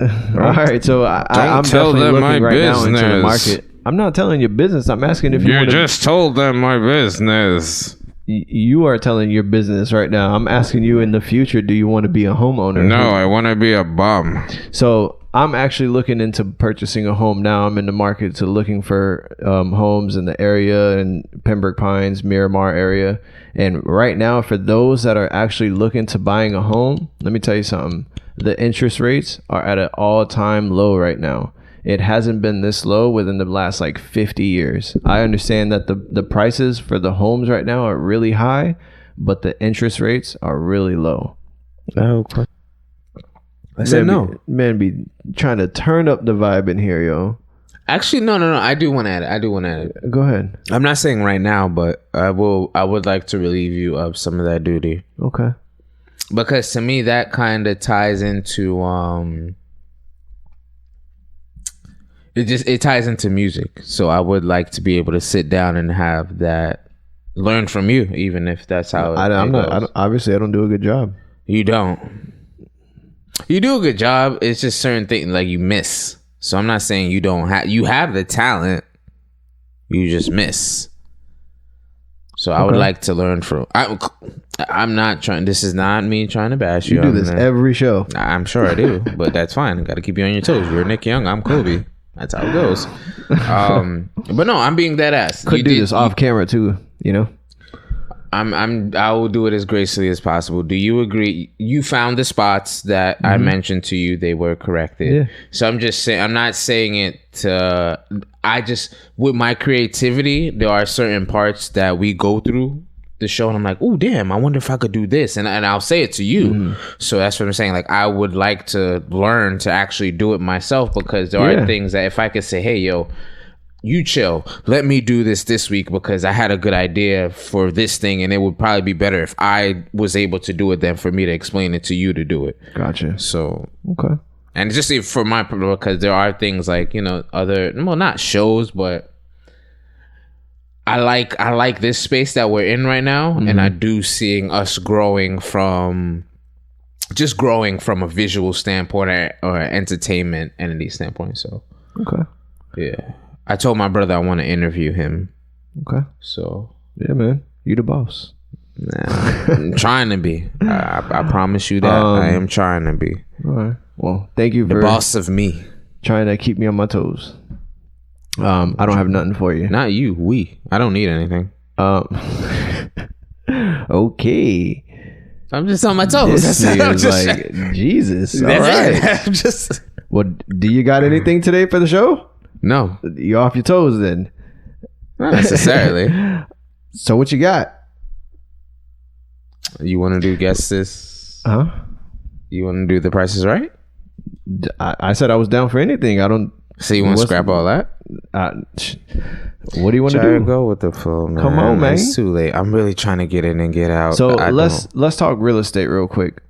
All right. So I'm tell definitely them looking my right now into the business. market. I'm not telling your business. I'm asking if you You want to. just told them my business. You are telling your business right now. I'm asking you in the future, do you want to be a homeowner? No, I want to be a bum. So I'm actually looking into purchasing a home now. I'm in the market to looking for homes in the area in Pembroke Pines, Miramar area. And right now, for those that are actually looking to buying a home, let me tell you something. The interest rates are at an all-time low right now. It hasn't been this low within the last like 50 years. I understand that the prices for the homes right now are really high, but the interest rates are really low. Oh, I said no. Man be trying to turn up the vibe in here, yo. Actually, no. I do want to add it. Go ahead. I'm not saying right now, but I would like to relieve you of some of that duty. Okay. Because to me, that kind of ties into it ties into music. So I would like to be able to sit down and have that learn from you, even if that's how I'm not. Obviously, I don't do a good job. You don't. You do a good job. It's just certain things like you miss. So I'm not saying you don't have. You have the talent. You just miss. So I would like to learn from. I'm not trying. This is not me trying to bash you. You do this every show. I'm sure I do, but that's fine. Got to keep you on your toes. You're Nick Young. I'm Kobe. That's how it goes. But no, I'm being dead ass. Could do this off camera too. You know. I will do it as gracefully as possible. Do you agree? You found the spots that I mentioned to you. They were corrected. Yeah. So I'm just saying, I'm not saying it to, with my creativity, there are certain parts that we go through the show and I'm like, oh, damn, I wonder if I could do this. And I'll say it to you. So that's what I'm saying. Like, I would like to learn to actually do it myself because there are things that if I could say, hey, yo, you chill. Let me do this week because I had a good idea for this thing and it would probably be better if I was able to do it than for me to explain it to you to do it. Gotcha. So, okay. And just for my, because there are things like, you know, not shows, but I like this space that we're in right now. And I do seeing us growing from a visual standpoint or entertainment entity standpoint. So, okay. Yeah. I told my brother I want to interview him. Okay. So yeah, man, you the boss. Nah, I'm trying to be. I promise you that I am trying to be. All right. Well, thank you for the boss of me. Trying to keep me on my toes. I don't have nothing for you. Not you. We. I don't need anything. Okay. I'm just on my toes. This is like Jesus. All right. I'm just. Well, do you got anything today for the show? No. You off your toes then? Not necessarily. So what you got? You want to do guess this? Huh? You want to do the Price is Right? I said I was down for anything. I don't. So you want to scrap all that? What do you want to do? Try to go with the flow, man. Come on, man. It's too late. I'm really trying to get in and get out. So let's talk real estate real quick.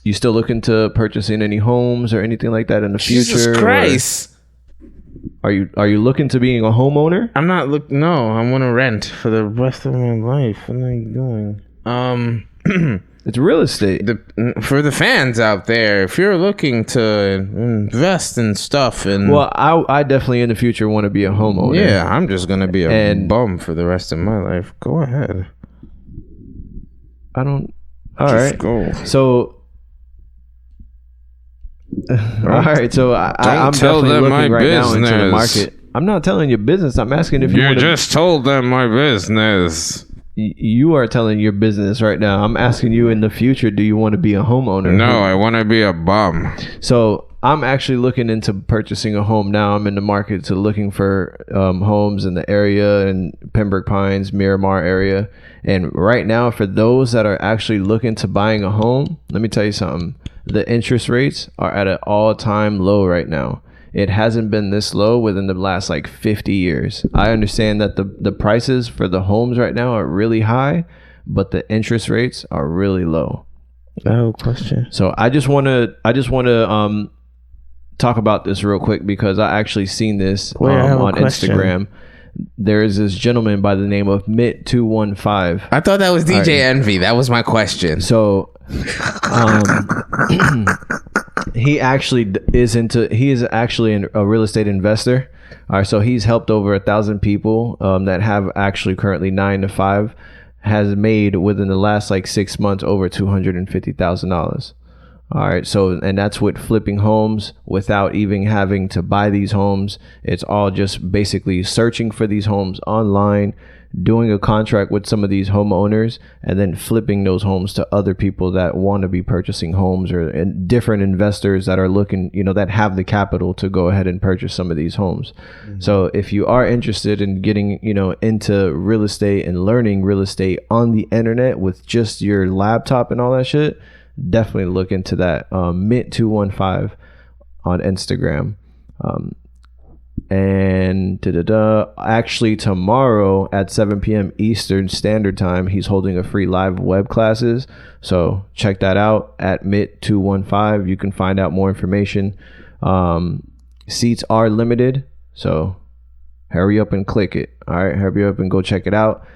You still looking to purchasing any homes or anything like that in the future? Jesus Christ. Are you looking to being a homeowner? I'm not no, I want to rent for the rest of my life. What are you doing? It's real estate. For the fans out there, if you're looking to invest in stuff and well, I definitely in the future want to be a homeowner. Yeah, I'm just gonna be a bum for the rest of my life. Go ahead. I don't. All just right. Go. So. All right, so I'm definitely looking right now into the market. I'm not telling your business. I'm asking if you just told them my business. You are telling your business right now. I'm asking you in the future, do you want to be a homeowner? No, I want to be a bum. So I'm actually looking into purchasing a home now. I'm in the market to looking for homes in the area in Pembroke Pines, Miramar area. And right now, for those that are actually looking to buying a home, let me tell you something. The interest rates are at an all-time low right now. it hasn't been this low within the last like 50 years. I understand that the prices for the homes right now are really high, but the interest rates are really low. Oh, question. So I just want to talk about this real quick because I actually seen this on Instagram. There is this gentleman by the name of Mitt215. I thought that was DJ Envy. That was my question. So he is actually a real estate investor. All right, so he's helped over 1,000 people that have actually currently 9 to 5, has made within the last like 6 months over $250,000. All right, so and that's with flipping homes without even having to buy these homes. It's all just basically searching for these homes online, doing a contract with some of these homeowners, and then flipping those homes to other people that want to be purchasing homes, or different investors that are looking, that have the capital to go ahead and purchase some of these homes. Mm-hmm. So if you are interested in getting, into real estate and learning real estate on the internet with just your laptop and all that shit, definitely look into that. Mitt215 on Instagram. And actually tomorrow at 7 p.m. Eastern Standard Time, he's holding a free live web classes. So check that out at Mitt215. You can find out more information. Seats are limited, so hurry up and click it. All right, hurry up and go check it out.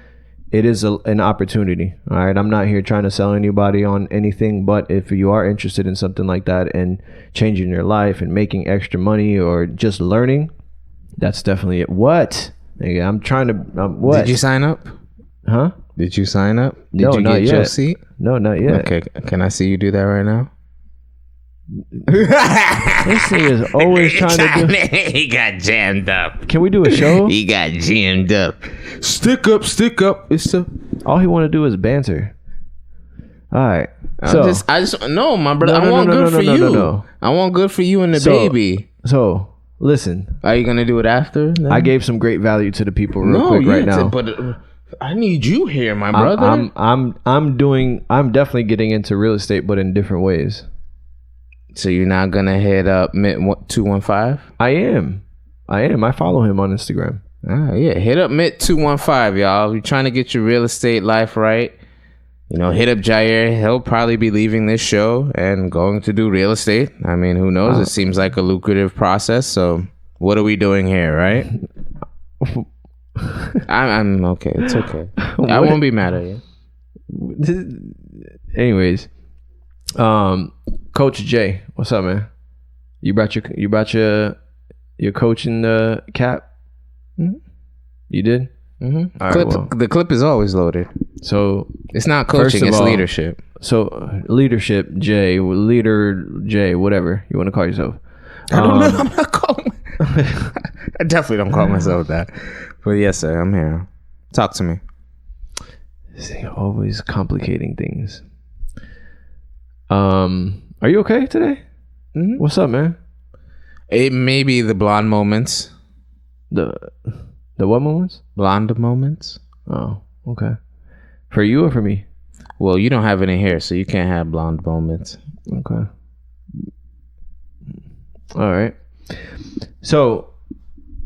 It is an opportunity. All right, I'm not here trying to sell anybody on anything, but if you are interested in something like that and changing your life and making extra money or just learning, that's definitely it. What? Nigga, I'm trying to. What? Did you sign up? Huh? Did you sign up? Did No, you not get yet. your seat? No, not yet. Okay, can I see you do that right now? This thing is always trying to do. He got jammed up. Can we do a show? He got jammed up. Stick up. It's a. All he want to do is banter. All right. So I just no, my brother. I want good for you. No. I want good for you and the baby. So listen. Are you gonna do it after? Then? I gave some great value to the people real quick right now. But I need you here, my brother. I'm definitely getting into real estate, but in different ways. So you're not gonna hit up Mitt215? I am. I follow him on Instagram. Yeah, hit up Mitt215, y'all. If you're trying to get your real estate life right, hit up Jair. He'll probably be leaving this show and going to do real estate. I mean, who knows? It seems like a lucrative process. So what are we doing here, right? I'm okay. It's okay. I won't be mad at you. Anyways, Coach Jay, what's up, man? You brought your coaching cap? Mm-hmm. You did? Mm-hmm. All right, the clip is always loaded. So it's not coaching, it's leadership. So leadership, leader Jay, whatever you want to call yourself. I don't know. I'm not calling. I definitely don't call myself that. But yes, sir, I'm here. Talk to me. Always complicating things. Are you okay today? Mm-hmm. What's up, man? It may be the blonde moments. The what moments? Blonde moments. Oh, okay. For you or for me? Well, you don't have any hair, so you can't have blonde moments. Okay. All right. So,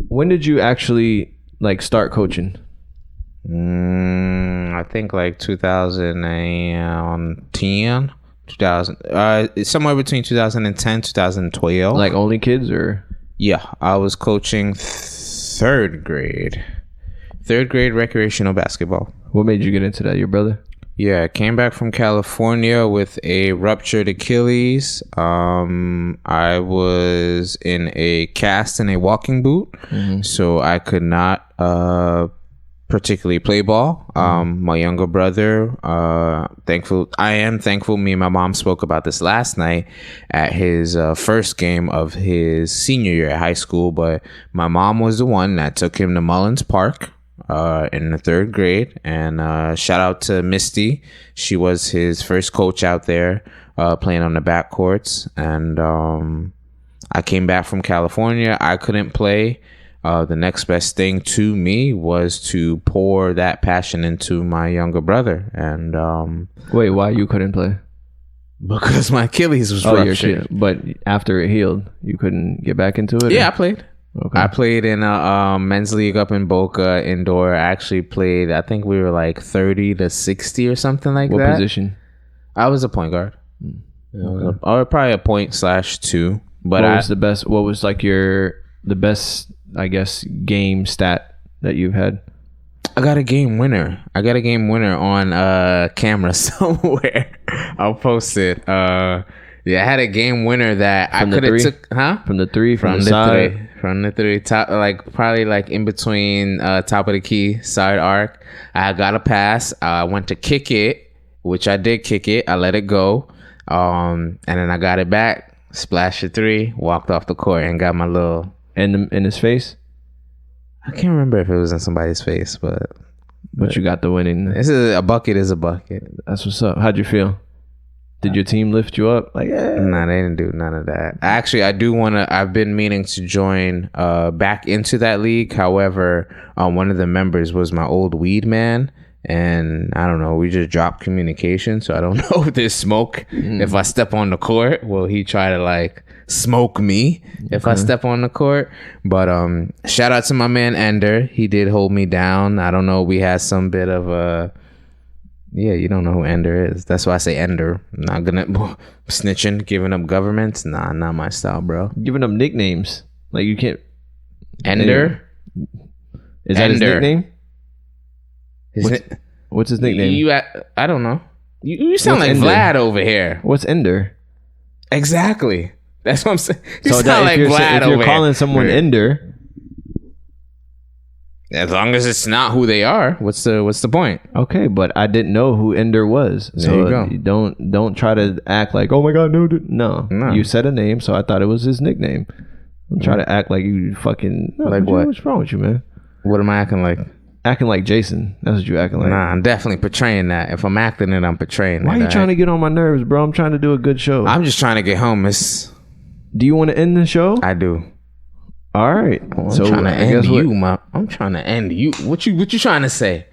when did you actually start coaching? I think 2010. It's somewhere between 2010 2012. Like only kids or? Yeah, I was coaching third grade recreational basketball. What made you get into that? Your brother? Yeah, I came back from California with a ruptured Achilles. I was in a cast and a walking boot, so I could not particularly play ball. My younger brother, I am thankful. Me and my mom spoke about this last night at his first game of his senior year at high school, but my mom was the one that took him to Mullins Park in the third grade, and shout out to Misty. She was his first coach out there playing on the backcourts, and I came back from California. I couldn't play. The next best thing to me was to pour that passion into my younger brother. And wait, why you couldn't play? because my Achilles was ruptured. But after it healed, you couldn't get back into it? Yeah, I played. Okay. I played in a men's league up in Boca indoor. I actually played, I think we were like 30 to 60 or something like that. What position? I was a point guard. Or probably a point/2. But what was the best? What was like the best, I guess, game stat that you've had? I got a game winner. On camera somewhere. I'll post it. I had a game winner that I could have took. From the three, from the side, from the three, top, like probably like in between top of the key, side arc. I got a pass. I went to kick it, which I did kick it. I let it go, and then I got it back. Splashed a 3, walked off the court, and got my little in his face. I can't remember if it was in somebody's face, but you got the winning. This is a bucket. Is a bucket. That's what's up. How'd you feel? Did your team lift you up? Like, Nah, they didn't do none of that. Actually, I do want to. I've been meaning to join back into that league. However, one of the members was my old weed man. And I don't know, we just dropped communication, so I don't know if there's smoke. If I step on the court, will he try to like smoke me if I step on the court? But shout out to my man Ender. He did hold me down. I don't know, we had some bit of a you don't know who Ender is. That's why I say Ender. I'm not gonna snitching, giving up governments. Nah, not my style, bro. Giving up nicknames. Like you can't. Ender? Is that his nickname? What's his nickname? I don't know. You sound like Ender? Vlad over here. What's Ender? Exactly. That's what I'm saying. You so sound like Vlad over here. If you're calling someone Ender, as long as it's not who they are, what's the point? Okay, but I didn't know who Ender was. So there you go. Don't try to act like, oh my god, no. You said a name, so I thought it was his nickname. Don't try to act like you fucking like what? What's wrong with you, man? What am I acting like? Acting like Jason. That's what you acting like. Nah, I'm definitely portraying that. If I'm acting it, I'm portraying Why it. Why are you trying to get on my nerves, bro? I'm trying to do a good show. I'm just trying to get home, miss. Do you want to end the show? I do. All right. I'm trying to end you, I'm trying to end you. What you trying to say?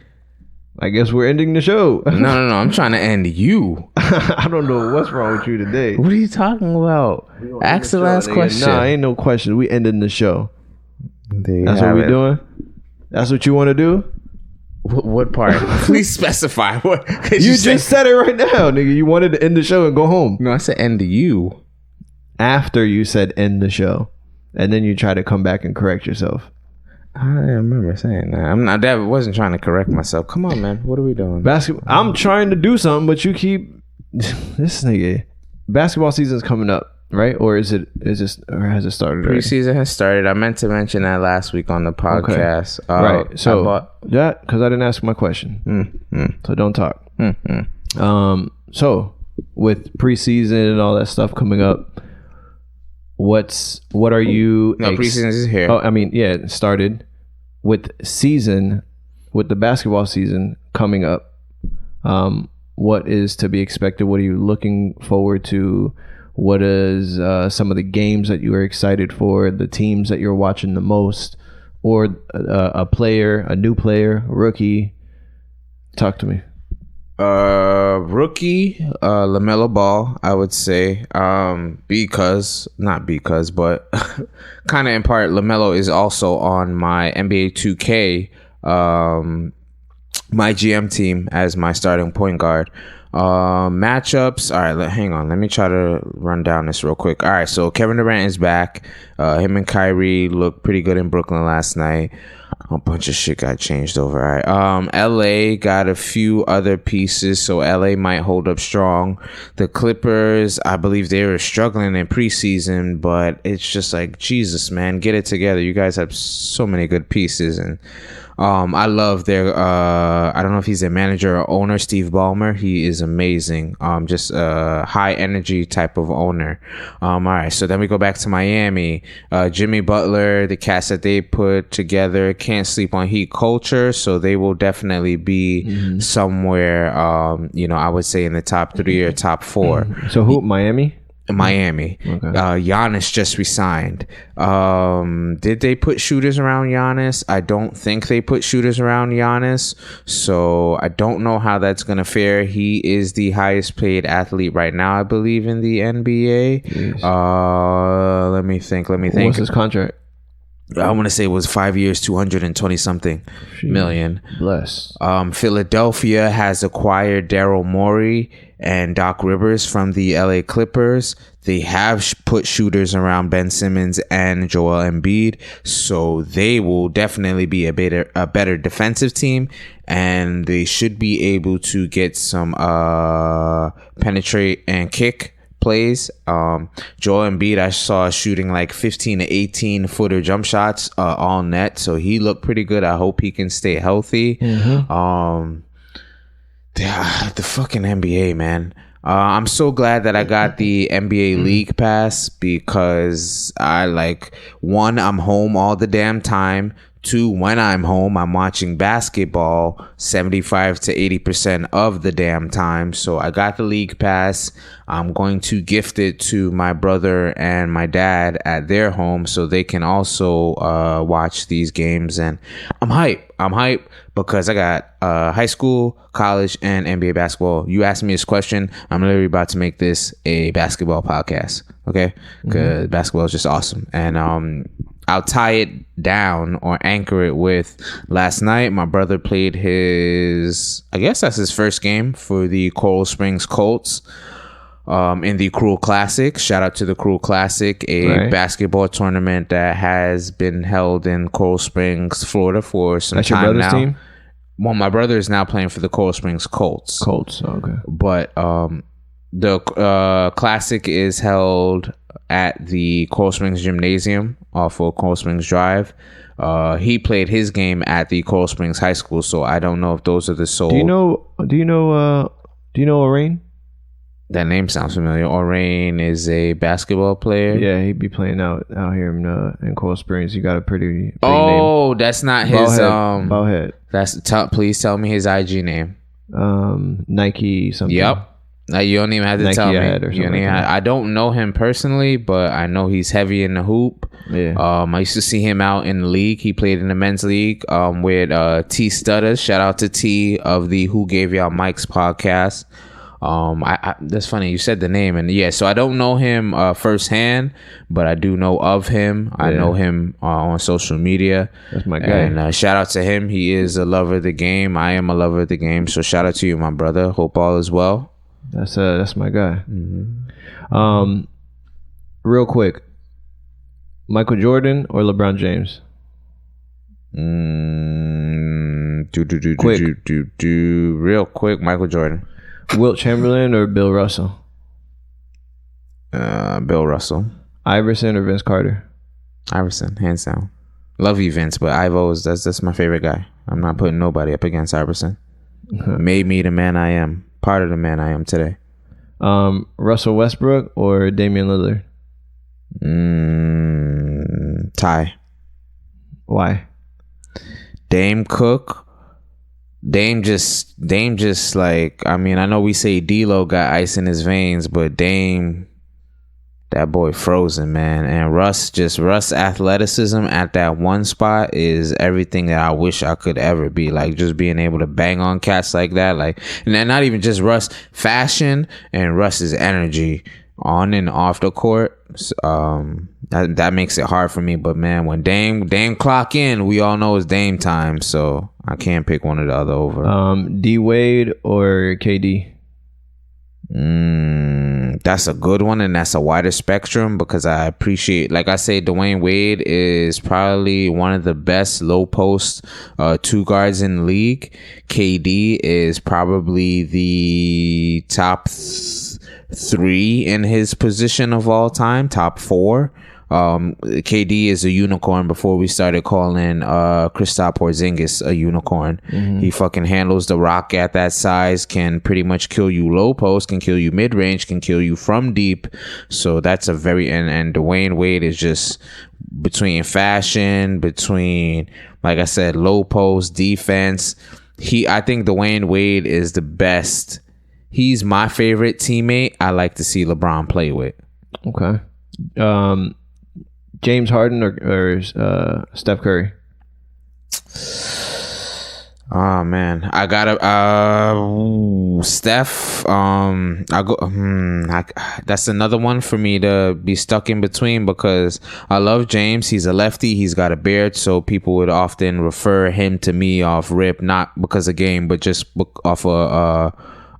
I guess we're ending the show. No. I'm trying to end you. I don't know what's wrong with you today. What are you talking about? Ask the last question. Nah, ain't no question. We ending the show. That's what we doing? That's what you want to do? What part? Please specify. What? You just said it right now, nigga. You wanted to end the show and go home. No, I said end you. After you said end the show. And then you try to come back and correct yourself. I remember saying that. I wasn't trying to correct myself. Come on, man. What are we doing? Basketball. I'm trying to do something, but you keep this nigga. Basketball season's coming up, right? Or has it started already? Preseason has started. I meant to mention that last week on the podcast. Okay. Right. So that because I didn't ask my question. So don't talk. So with preseason and all that stuff coming up, what are you? No, preseason is here. Oh, I mean, yeah, it started with the basketball season coming up. What is to be expected? What are you looking forward to? What is some of the games that you are excited for? The teams that you're watching the most, or a new player, a rookie? Talk to me. Rookie, LaMelo Ball, I would say, but kind of in part, LaMelo is also on my NBA 2K, my GM team as my starting point guard. Matchups. All right, hang on. Let me try to run down this real quick. All right, so Kevin Durant is back. Him and Kyrie looked pretty good in Brooklyn last night. A bunch of shit got changed over. All right. LA got a few other pieces, so LA might hold up strong. The Clippers, I believe they were struggling in preseason, but it's just like, Jesus, man, get it together. You guys have so many good pieces, and I love their I don't know if he's their manager or owner, Steve Ballmer. He is amazing. Just a high energy type of owner. All right, so then we go back to Miami. Jimmy Butler, the cast that they put together, can't sleep on Heat culture, so they will definitely be somewhere I would say in the top 3 or top 4. So who? Miami? Miami. Okay. Giannis just resigned. Did they put shooters around Giannis? I don't think they put shooters around Giannis. So I don't know how that's going to fare. He is the highest paid athlete right now, I believe, in the NBA. Let me think. What's his contract? I want to say it was 5 years, 220 something million. Bless. Philadelphia has acquired Daryl Morey and Doc Rivers from the LA Clippers. They have put shooters around Ben Simmons and Joel Embiid, so they will definitely be a better defensive team, and they should be able to get some penetrate and kick plays. Joel Embiid, I saw shooting like 15 to 18 footer jump shots all net, so he looked pretty good. I hope he can stay healthy. The fucking NBA, man. I'm so glad that I got the NBA League Pass, because one, I'm home all the damn time. 2, when I'm home, I'm watching basketball 75 to 80% of the damn time. So I got the League Pass. I'm going to gift it to my brother and my dad at their home so they can also watch these games. And I'm hype because I got high school, college, and NBA basketball. You asked me this question, I'm literally about to make this a basketball podcast, okay? Because basketball is just awesome. And I'll tie it down or anchor it with last night. My brother played I guess that's his first game for the Coral Springs Colts in the Cruel Classic. Shout out to the Cruel Classic, a basketball tournament that has been held in Coral Springs, Florida for some That's time your brother's now. Team? Well, my brother is now playing for the Coral Springs Colts. Okay. But the Classic is held at the Coral Springs Gymnasium off of Coral Springs Drive. He played his game at the Coral Springs High School, so I don't know if those are the sole. Do you know Orain? That name sounds familiar. Orain is a basketball player. Yeah, he'd be playing out here in Coral Springs. You got a pretty name. Oh, that's not his Bowhead. Please tell me his IG name. Nike something. Yep. You don't even have to Nike tell me. ad or something like that. I don't know him personally, but I know he's heavy in the hoop. Yeah. I used to see him out in the league. He played in the men's league with T Stutters. Shout out to T of the Who Gave Y'all Mics podcast. That's funny you said the name, and so I don't know him firsthand, but I do know of him. I know him on social media. That's my guy. And shout out to him. He is a lover of the game. I am a lover of the game, so shout out to you, my brother. Hope all is well. That's my guy. Real quick, Michael Jordan or LeBron James? Real quick, Michael Jordan. Wilt Chamberlain or Bill Russell? Bill Russell. Iverson or Vince Carter? Iverson, hands down. Love you, Vince, but Ivo's that's my favorite guy. I'm not putting nobody up against Iverson. Made me the man I am. Part of the man I am today. Russell Westbrook or Damian Lillard? Tie. Why? Dame just like, I mean, I know we say D-Lo got ice in his veins, but Dame, that boy frozen, man. And Russ athleticism at that one spot is everything that I wish I could ever be. Like, just being able to bang on cats like that. Like, and then not even just Russ, fashion and Russ's energy on and off the court. That makes it hard for me. But man, when Dame clock in, we all know it's Dame time. So I can't pick one or the other over. D Wade or KD? That's a good one, and that's a wider spectrum, because I appreciate, like I say, Dwayne Wade is probably one of the best low post two guards in the league. KD is probably the top 3 in his position of all time, top 4. KD is a unicorn before we started calling Kristaps Porzingis a unicorn. He fucking handles the rock at that size, can pretty much kill you low post, can kill you mid range, can kill you from deep. So that's a very, and Dwayne Wade is just between fashion, between, like I said, low post, defense. I think Dwayne Wade is the best. He's my favorite teammate I like to see LeBron play with. Okay. James Harden or Steph Curry? Oh man, I gotta Steph. I go. That's another one for me to be stuck in between because I love James. He's a lefty. He's got a beard, so people would often refer him to me off rip, not because of game, but just off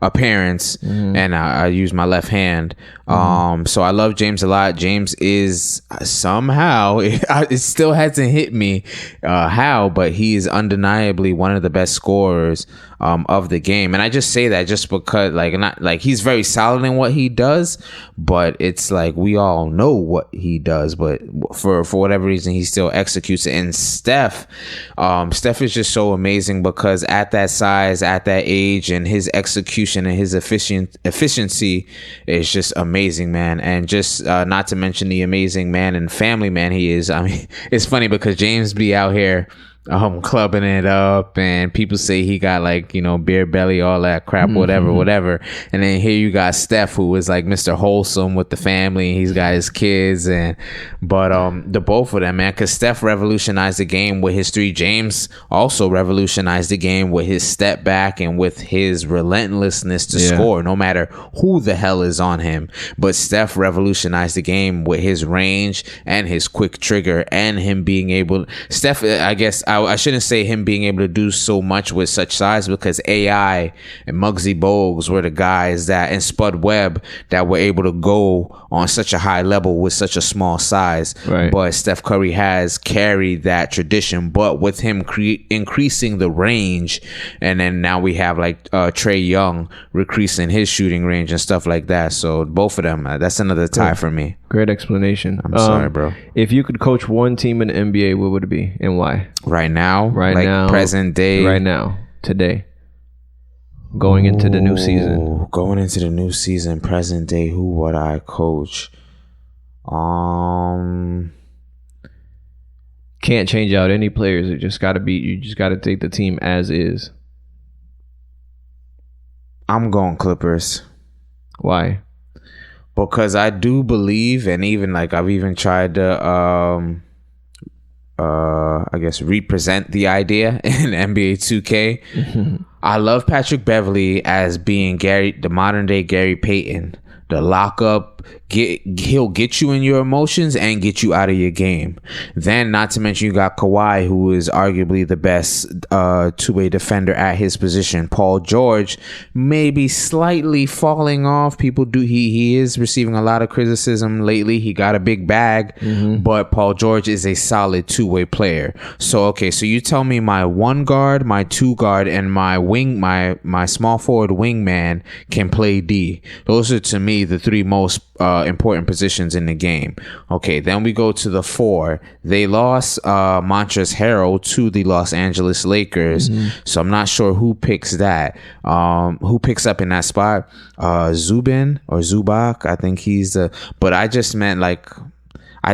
appearance. And I use my left hand. So I love James a lot. James is somehow it still hasn't hit me how, but he is undeniably one of the best scorers of the game. And I just say that just because not like he's very solid in what he does, but it's like we all know what he does, but for whatever reason he still executes it. And Steph is just so amazing because at that size, at that age, and his execution and his efficiency is just amazing, man. And just not to mention the amazing man and family man he is. I mean, it's funny because James be out here clubbing it up, and people say he got beer belly, all that crap, whatever. And then here you got Steph, who is like Mr. Wholesome with the family. He's got his kids, but the both of them, man, because Steph revolutionized the game with his three. James also revolutionized the game with his step back and with his relentlessness to score, no matter who the hell is on him. But Steph revolutionized the game with his range and his quick trigger and him being able. Steph, I guess. I shouldn't say him being able to do so much with such size because AI and Muggsy Bogues were the guys and Spud Webb that were able to go on such a high level with such a small size. Right. But Steph Curry has carried that tradition, but with him increasing the range, and then now we have Trae Young increasing his shooting range and stuff like that. So both of them, that's another tie for me. Great explanation. I'm sorry, bro. If you could coach one team in the NBA, what would it be and why? Right now, present day, right now, today, going into the new season. Going into the new season, present day, who would I coach? Can't change out any players. You just got to take the team as is. I'm going Clippers. Why? Because I do believe, and even I've even tried to I guess represent the idea in NBA 2K. I love Patrick Beverley as being the modern day Gary Payton. The lockup, he'll get you in your emotions and get you out of your game. Then, not to mention, you got Kawhi, who is arguably the best two-way defender at his position. Paul George may be slightly falling off. People do he is receiving a lot of criticism lately. He got a big bag, but Paul George is a solid two-way player. So you tell me my one guard, my two guard, and my wing, my small forward wingman can play D. Those are to me the three most important positions in the game. Okay, then we go to the four. They lost Montrezl Harrell to the Los Angeles Lakers, so I'm not sure who picks that. Who picks up in that spot? Zubin or Zubac, I think he's the. But I just meant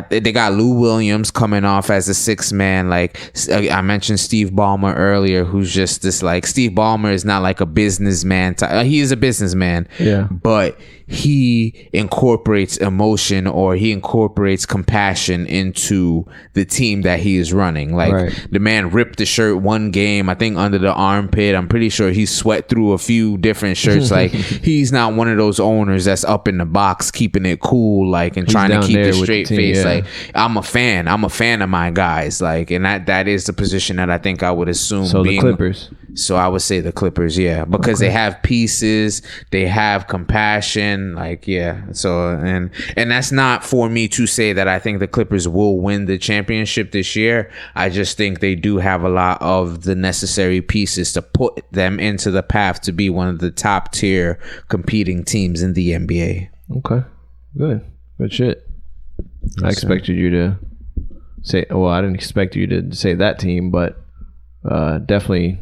they got Lou Williams coming off as a sixth man. I mentioned Steve Ballmer earlier, who's just this Steve Ballmer is not like a businessman type. He is a businessman, but he incorporates emotion or he incorporates compassion into the team that he is running. The man ripped the shirt one game, I think under the armpit. I'm pretty sure he sweat through a few different shirts. He's not one of those owners that's up in the box keeping it cool, and he's trying to keep a straight face. I'm a fan of my guys, and that is the position that I think I would assume. So the Clippers. So I would say the Clippers, because they have pieces, they have compassion, So and that's not for me to say that I think the Clippers will win the championship this year. I just think they do have a lot of the necessary pieces to put them into the path to be one of the top tier competing teams in the NBA. Okay, good shit. I expected you to say. Well, I didn't expect you to say that team, but definitely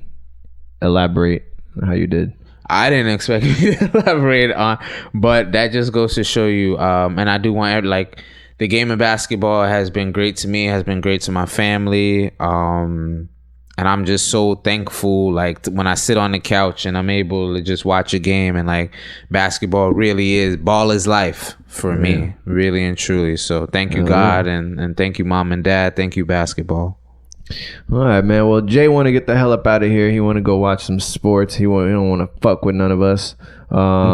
elaborate on how you did. I didn't expect you to elaborate on, but that just goes to show you. And I do want the game of basketball has been great to me, has been great to my family. And I'm just so thankful, like, when I sit on the couch and I'm able to just watch a game, and like basketball really is, ball is life for me, really and truly. So thank you, God, and thank you, Mom and Dad. Thank you, basketball. All right, man. Well, Jay want to get the hell up out of here. He want to go watch some sports. He don't want to fuck with none of us.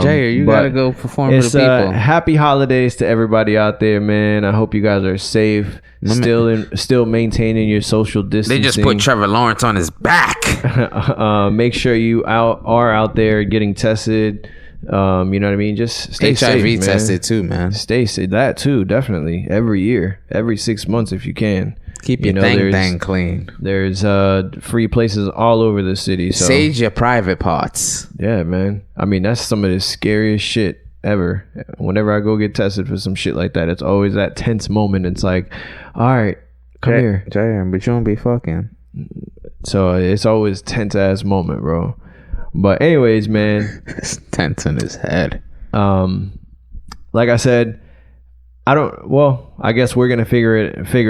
Jay, you gotta go perform for the people. Happy holidays to everybody out there, man. I hope you guys are safe. Still maintaining your social distancing. They just put Trevor Lawrence on his back. Make sure you are out there getting tested. You know what I mean? Just stay safe, HIV man. tested too, man. Stay safe. That too, definitely. Every year, every 6 months if you can. Keep your thing clean. There's free places all over the city. So sage your private parts. Yeah, man. I mean, that's some of the scariest shit ever. Whenever I go get tested for some shit like that, it's always that tense moment. It's like, all right, come here. Jay, but you don't be fucking. So it's always tense ass moment, bro. But anyways, man. It's tense in his head. Like I said, I guess we're gonna figure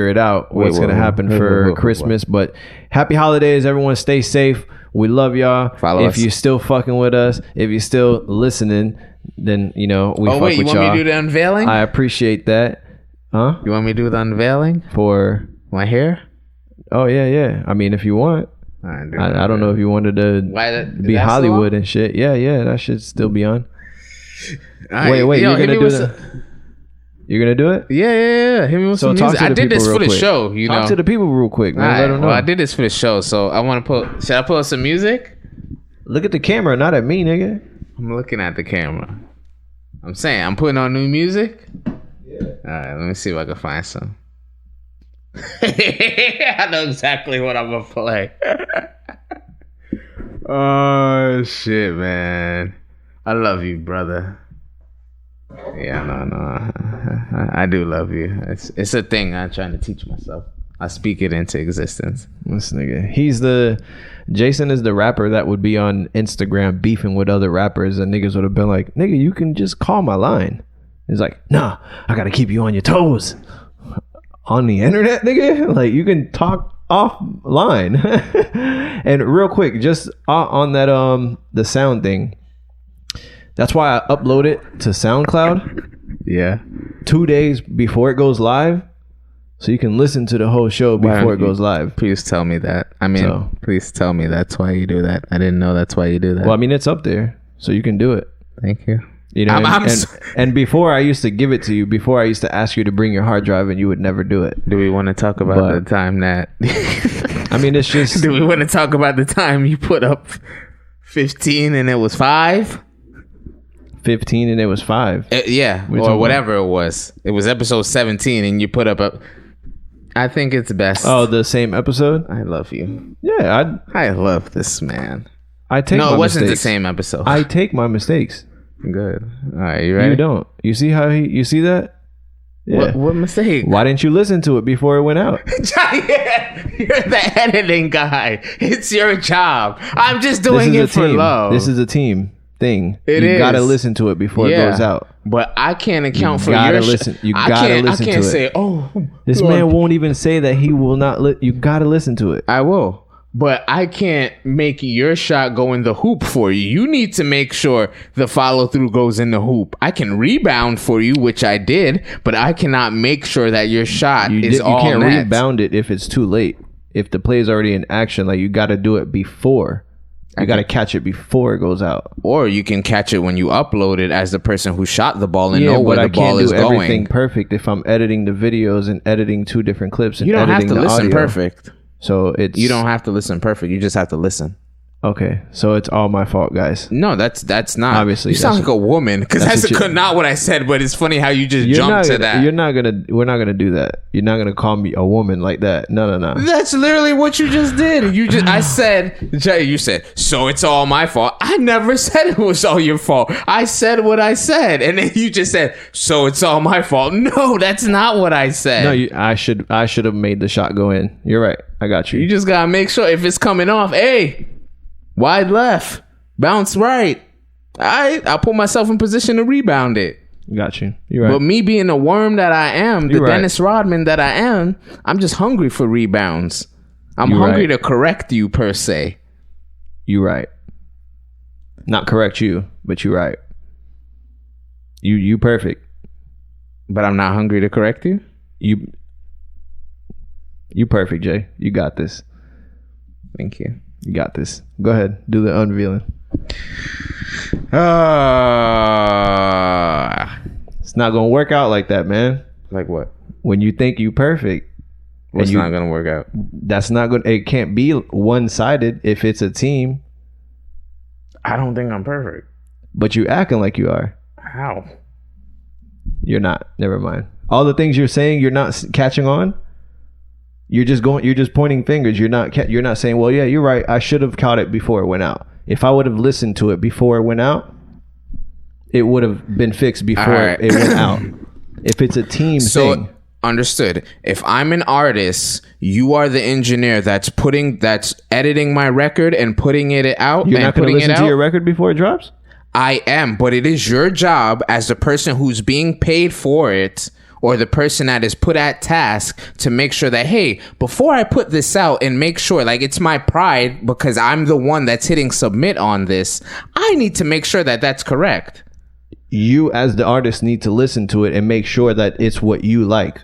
it out what's gonna happen for Christmas. But happy holidays, everyone. Stay safe. We love y'all. Follow us. If you're still fucking with us, if you're still listening, then we fuck with y'all. Oh wait, you want me to do the unveiling? I appreciate that. Huh? You want me to do the unveiling for my hair? Oh yeah. I mean, if you want. I don't know if you wanted to be Hollywood and shit. Yeah, that should still be on. Wait, you're gonna do that? You're gonna do it? Yeah. Hit me with some music. I did this for the show. Talk to the people real quick, man. Let them know. Well, I did this for the show, so I want to should I pull up some music? Look at the camera, not at me, nigga. I'm looking at the camera. I'm saying I'm putting on new music. Yeah. All right, let me see if I can find some. I know exactly what I'm gonna play. Oh shit, man! I love you, brother. Yeah, no, I do love you. It's a thing I'm trying to teach myself. I speak it into existence. This nigga, Jason is the rapper that would be on Instagram beefing with other rappers, and niggas would have been like, nigga, you can just call my line. He's like, nah, I gotta keep you on your toes. On the internet, nigga, like you can talk offline. And real quick, just on that the sound thing, that's why I upload it to SoundCloud. Yeah, 2 days before it goes live, so you can listen to the whole show before it goes live. Please tell me that. Please tell me that's why you do that. I didn't know that's why you do that. Well, I mean, it's up there, so you can do it. Thank you. You know, and before I used to give it to you, before I used to ask you to bring your hard drive, and you would never do it. Do we want to talk about the time that? I mean, it's just. Do we want to talk about the time you put up 15 and it was 5? 15 and it was 5. Yeah, or whatever it was. It was episode 17, and you put up I think it's best. Oh, the same episode. I love you. Yeah, I love this man. No, it wasn't the same episode. I take my mistakes. Good. All right, you ready? You don't. You see how you see that? Yeah. What mistake? Why didn't you listen to it before it went out? Yeah, you're the editing guy. It's your job. I'm just doing it for love. This is a team thing. You gotta listen to it before it goes out. But I can't account for your You gotta listen to it. I can't say, this man won't even say that he will not. You gotta listen to it. I will. But I can't make your shot go in the hoop for you. You need to make sure the follow through goes in the hoop. I can rebound for you, which I did, but I cannot make sure that your shot is all net. You can't rebound it if it's too late. If the play is already in action, like you got to do it before. You got to catch it before it goes out. Or you can catch it when you upload it as the person who shot the ball and know where the ball is going. I can't do everything perfect if I'm editing the videos and editing 2 different clips and you don't editing have to listen audio. Perfect. So you don't have to listen perfect. You just have to listen. Okay, so it's all my fault, guys. No, that's not. Obviously, you sound like a woman because that's not what I said. But it's funny how you just jumped to that. We're not gonna do that. You're not gonna call me a woman like that. No. That's literally what you just did. I said, Jay. You said, so it's all my fault. I never said it was all your fault. I said what I said, and then you just said, so it's all my fault. No, that's not what I said. No, I should have made the shot go in. You're right. I got you. You just gotta make sure if it's coming off. Hey. Wide left, bounce right. I'll put myself in position to rebound it. Got you. You're right. But me being the worm that I am, the Dennis Rodman that I am, I'm just hungry for rebounds. I'm hungry to correct you per se. You right. Not correct you, but you right. You perfect. But I'm not hungry to correct you? You perfect, Jay. You got this. Thank you. You got this. Go ahead. Do the unveiling. It's not gonna work out like that, man. Like what? When you think you perfect, What's not gonna work out? That's not gonna. It can't be one-sided if it's a team. I don't think I'm perfect. But you acting like you are. How? You're not. Never mind. All the things you're saying, you're not catching on. You're just pointing fingers. You're not saying, well, yeah, you're right. I should have caught it before it went out. If I would have listened to it before it went out, it would have been fixed before it went out. If it's a team thing. Understood. If I'm an artist, you are the engineer that's editing my record and putting it out. You're not going to listen to your record before it drops? I am, but it is your job as the person who's being paid for it, or the person that is put at task to make sure that, hey, before I put this out and make sure, like, it's my pride because I'm the one that's hitting submit on this, I need to make sure that that's correct. You as the artist need to listen to it and make sure that it's what you like.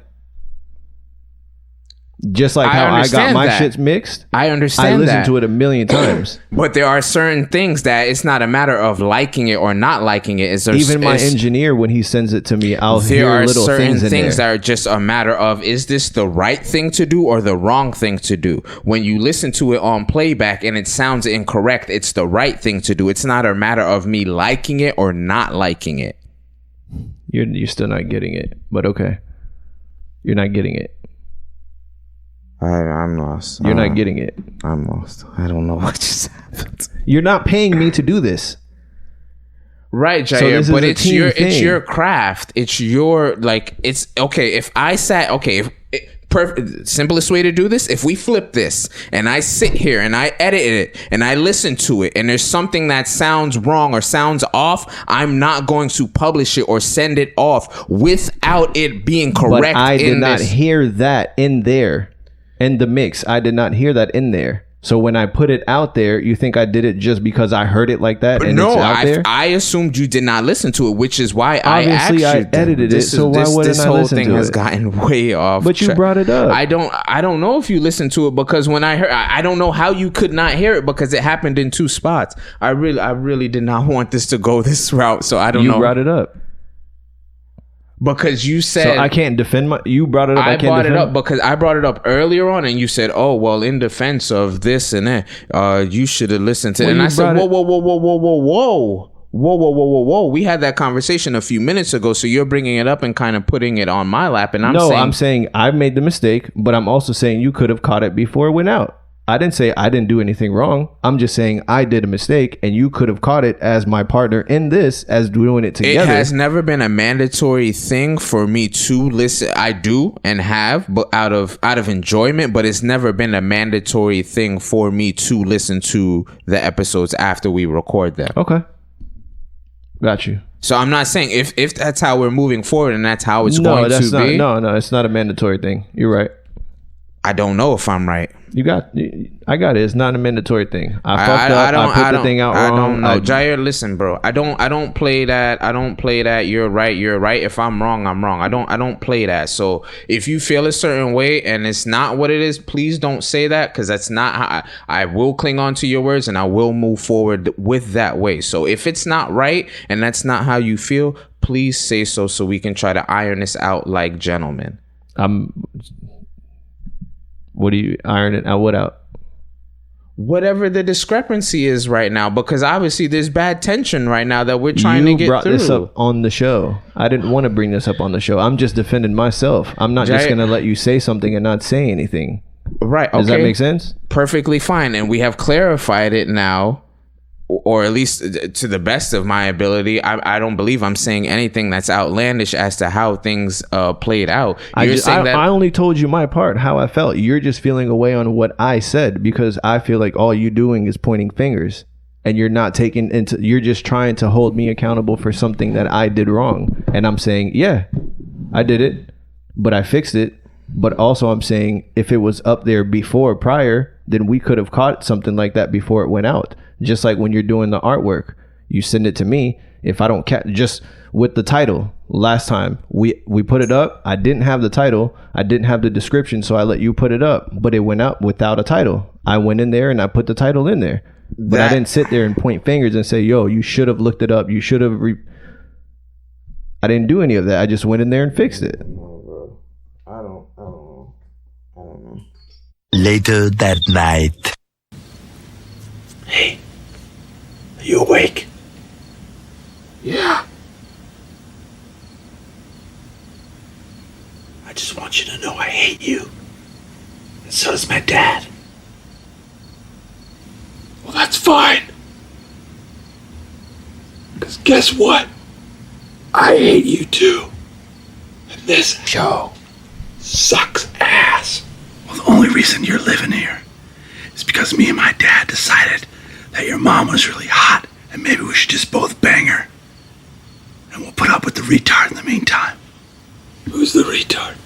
Just like how I got my shits mixed. I understand that. I listened to it a million times. But there are certain things that it's not a matter of liking it or not liking it. Even my engineer, when he sends it to me, I'll hear little things in there. There are certain things that are just a matter of, is this the right thing to do or the wrong thing to do? When you listen to it on playback and it sounds incorrect, it's the right thing to do. It's not a matter of me liking it or not liking it. You're still not getting it, but okay. You're not getting it. I'm lost. You're not getting it. I'm lost. I don't know what just happened. You're not paying me to do this. Right, Jair, so but it's your craft. It's your, like, it's okay. If I sat, simplest way to do this, if we flip this and I sit here and I edit it and I listen to it and there's something that sounds wrong or sounds off, I'm not going to publish it or send it off without it being correct. But I did not hear that in there. In the mix, I did not hear that in there. So when I put it out there, you think I did it just because I heard it like that? And it's out there? I assumed you did not listen to it, which is why obviously I edited it. So why wouldn't I listen to it? This whole thing has gotten way off. But you brought it up. I don't know if you listened to it, because when I heard, I don't know how you could not hear it, because it happened in two spots. I really did not want this to go this route. So I don't know. You brought it up. Because you said, so I can't defend you brought it up. I brought it up because I brought it up earlier on, and you said, "Oh, well, in defense of this and that, you should have listened to." And I said, "Whoa! We had that conversation a few minutes ago, so you're bringing it up and kind of putting it on my lap." And I'm saying I made the mistake, but I'm also saying you could have caught it before it went out. I didn't say I didn't do anything wrong. I'm just saying I did a mistake, and you could have caught it as my partner in this, as doing it together. It has never been a mandatory thing for me to listen. I do and have, but out of enjoyment, but it's never been a mandatory thing for me to listen to the episodes after we record them. Okay. Got you. So I'm not saying if that's how we're moving forward and that's how it's going to be. No, it's not a mandatory thing. You're right. I don't know if I'm right. I got it. It's not a mandatory thing. I fucked up. I put the thing out wrong. I don't know. Jair, listen, bro. I don't play that. I don't play that. You're right. If I'm wrong, I'm wrong. I don't play that. So if you feel a certain way and it's not what it is, please don't say that, because that's not how I will cling on to your words, and I will move forward with that way. So if it's not right and that's not how you feel, please say so we can try to iron this out like gentlemen. What do you iron it out? What out? Whatever the discrepancy is right now, because obviously there's bad tension right now that we're trying to get through. You brought this up on the show. I didn't want to bring this up on the show. I'm just defending myself. I'm not just going to let you say something and not say anything. Right. Okay. Does that make sense? Perfectly fine. And we have clarified it now, or at least to the best of my ability. I don't believe I'm saying anything that's outlandish as to how things played out. I only told you my part, how I felt. You're just feeling away on what I said, because I feel like all you're doing is pointing fingers, and you're not taking into. You're just trying to hold me accountable for something that I did wrong. And I'm saying, yeah, I did it, but I fixed it. But also I'm saying if it was up there prior, then we could have caught something like that before it went out. Just like when you're doing the artwork, you send it to me. If I don't just with the title, last time we put it up, I didn't have the title, I didn't have the description, so I let you put it up, but it went up without a title. I went in there and I put the title in there, but I didn't sit there and point fingers and say, yo, you should have looked it up, you should have I didn't do any of that. I just went in there and fixed it. I don't know. Later that night. Hey, are you awake? Yeah. I just want you to know I hate you. And so does my dad. Well, that's fine. Because guess what? I hate you too. And this show sucks ass. Well, the only reason you're living here is because me and my dad decided that your mom was really hot and maybe we should just both bang her. And we'll put up with the retard in the meantime. Who's the retard?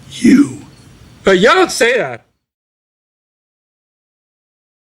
You. You don't say that.